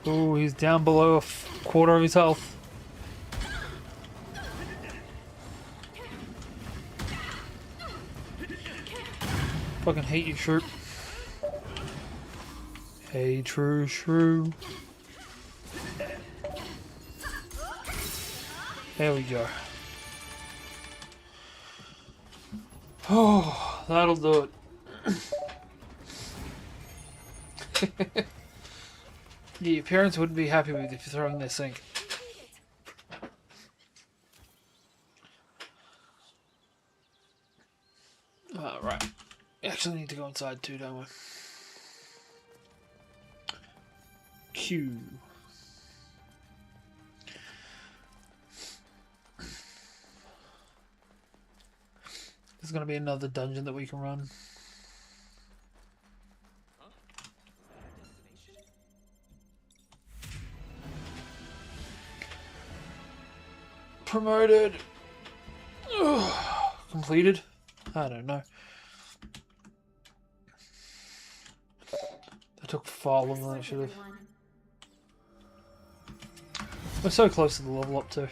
Oh, he's down below a quarter of his health. Fucking hate you, Shrew. Hey, true shrew. There we go. Oh, that'll do it. Your parents wouldn't be happy with you if you're throwing their sink. Right. We actually need to go inside too, don't we? Q. There's gonna be another dungeon that we can run. Promoted. Ugh. Completed? I don't know. That took far longer than it should have. We're so close to the level up too.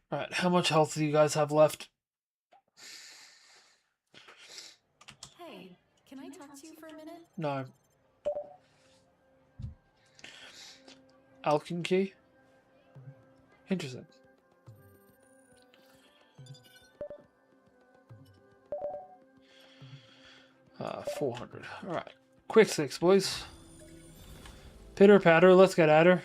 Alright, how much health do you guys have left? Hey, can I talk to you for a minute? No. Alkin key? Interesting. Uh, 400. Alright. Quick 6, boys. Pitter patter, let's get at her.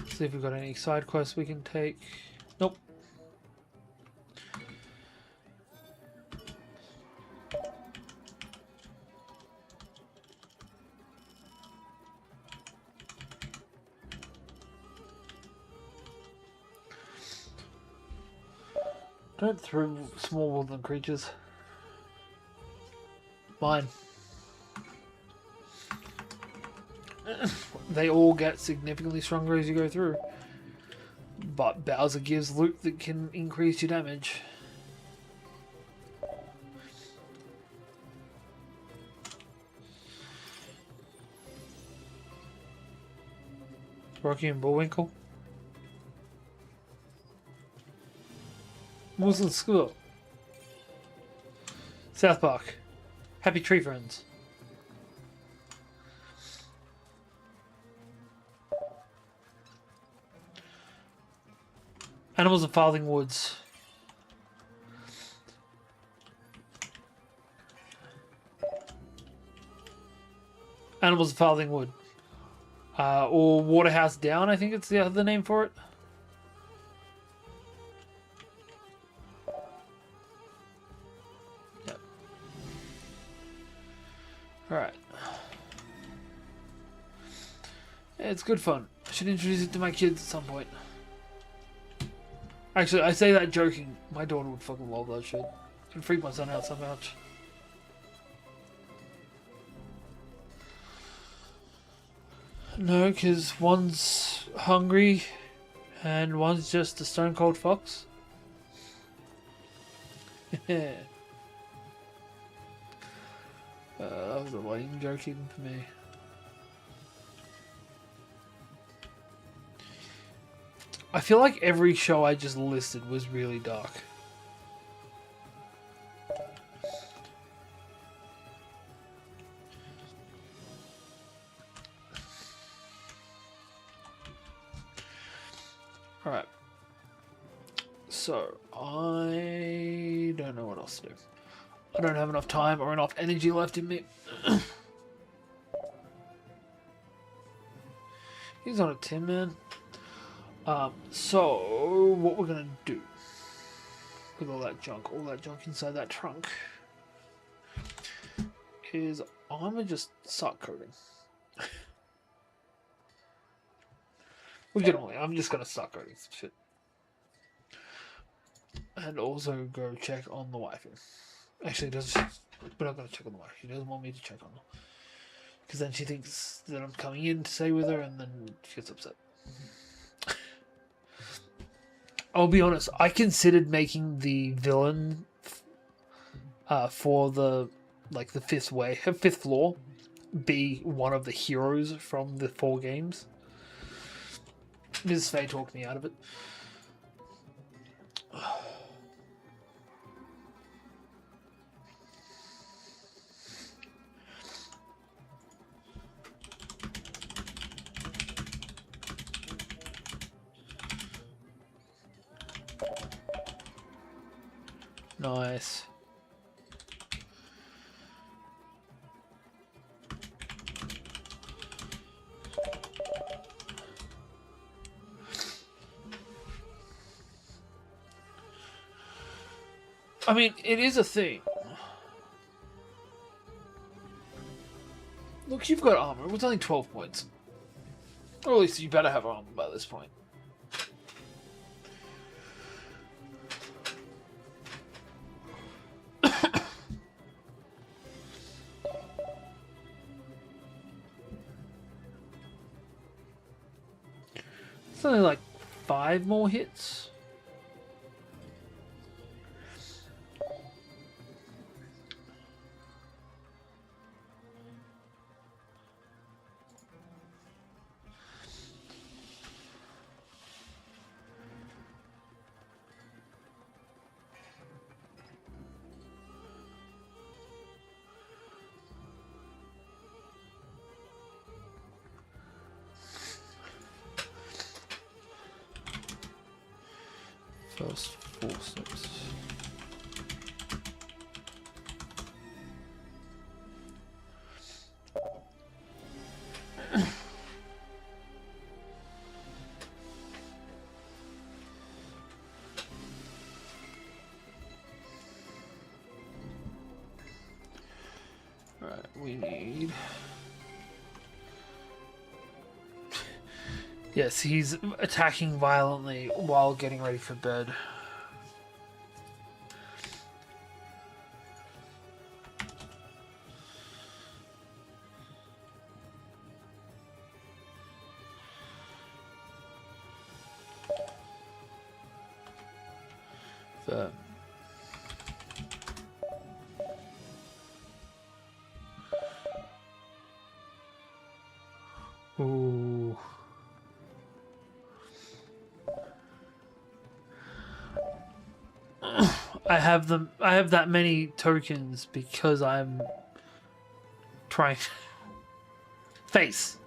See if we've got any side quests we can take. Nope. Don't throw small woodland creatures. Mine. They all get significantly stronger as you go through. But Bowser gives loot that can increase your damage. Rocky and Bullwinkle. Muslim School. South Park. Happy Tree Friends. Animals of Farthing Woods. Animals of Farthing Wood. Or Waterhouse Down, I think it's the other name for it. Yep. Alright. Yeah, it's good fun. I should introduce it to my kids at some point. Actually, I say that joking. My daughter would fucking love that shit. It can freak my son out so much. No, because one's hungry and one's just a stone cold fox. That was a lame joke even for me. I feel like every show I just listed was really dark. Alright. So, I don't know what else to do. I don't have enough time or enough energy left in me. He's on a Tin Man. So, what we're going to do with all that junk inside that trunk, is I'm going to just start coding. Legitimately, I'm just going to start coding some shit. And also go check on the waifu. Actually, we're not going to check on the waifu. She doesn't want me to check on her. Because then she thinks that I'm coming in to stay with her, and then she gets upset. I'll be honest, I considered making the villain for the fifth floor be one of the heroes from the 4 games. Ms. Faye talked me out of it. Nice. I mean, it is a thing. Look, you've got armor. It was only 12 points. Or at least you better have armor by this point. It's only like 5 more hits. First 4 steps. Right, we need... Yes, he's attacking violently while getting ready for bed. But ooh. I have them. I have that many tokens because I'm trying. Face.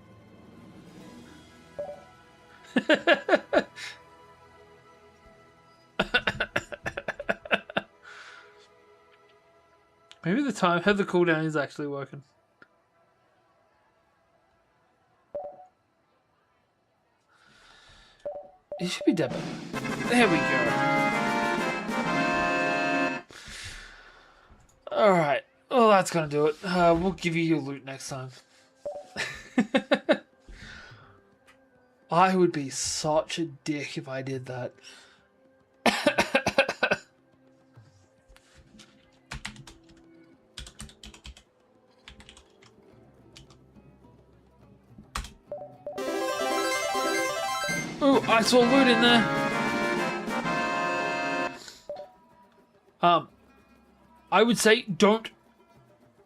Maybe the cooldown is actually working. It should be dead. There we go. Alright. Well, that's gonna do it. We'll give you your loot next time. I would be such a dick if I did that. Ooh, I saw loot in there. I would say don't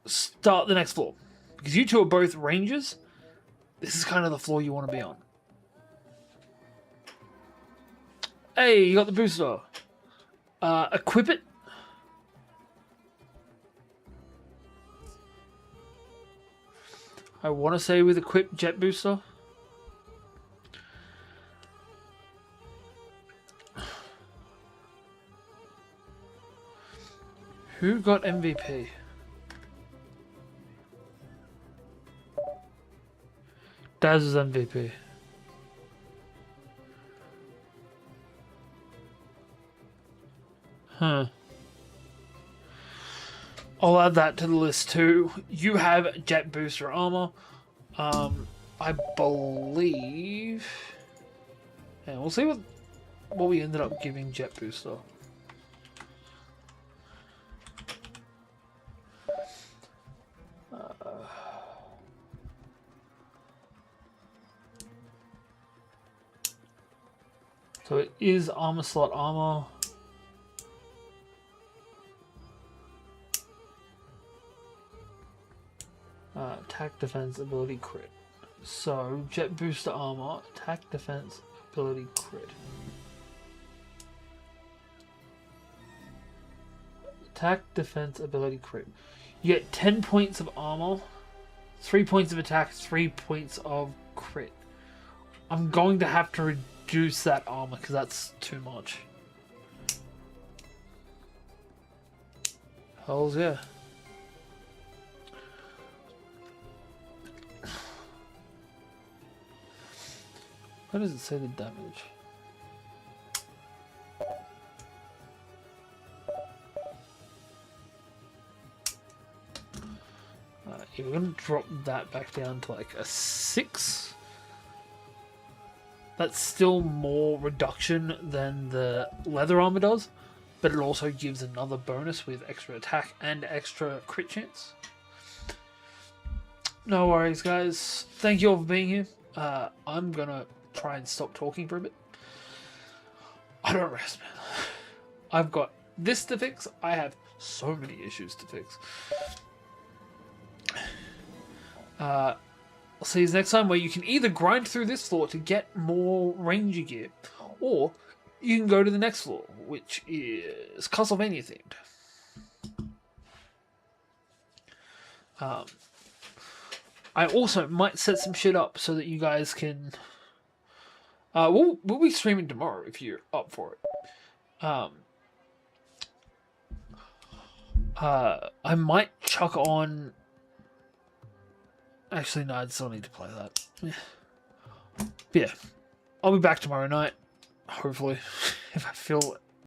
start the next floor. Because you two are both rangers. This is kind of the floor you want to be on. Hey, you got the booster. Equip it. I want to say with equip jet booster. Who got MVP? Daz is MVP. Huh. I'll add that to the list too. You have jet booster armor. I believe. And we'll see what we ended up giving jet booster. So it is armor slot armor. Attack defense ability crit. So jet booster armor, attack defense ability crit. Attack defense ability crit. You get 10 points of armor, 3 points of attack, 3 points of crit. I'm going to have to reduce that armor because that's too much. Hells yeah. Where does it say the damage? Yeah, we're going to drop that back down to like a 6. That's still more reduction than the leather armor does, but it also gives another bonus with extra attack and extra crit chance. No worries, guys. Thank you all for being here. I'm going to try and stop talking for a bit. I don't rest, man. I've got this to fix. I have so many issues to fix. I'll see you next time, where you can either grind through this floor to get more ranger gear, or you can go to the next floor, which is Castlevania themed. I also might set some shit up so that you guys can... we'll be streaming tomorrow if you're up for it. I might chuck on. Actually, no, I still need to play that. Yeah, I'll be back tomorrow night, hopefully, if I feel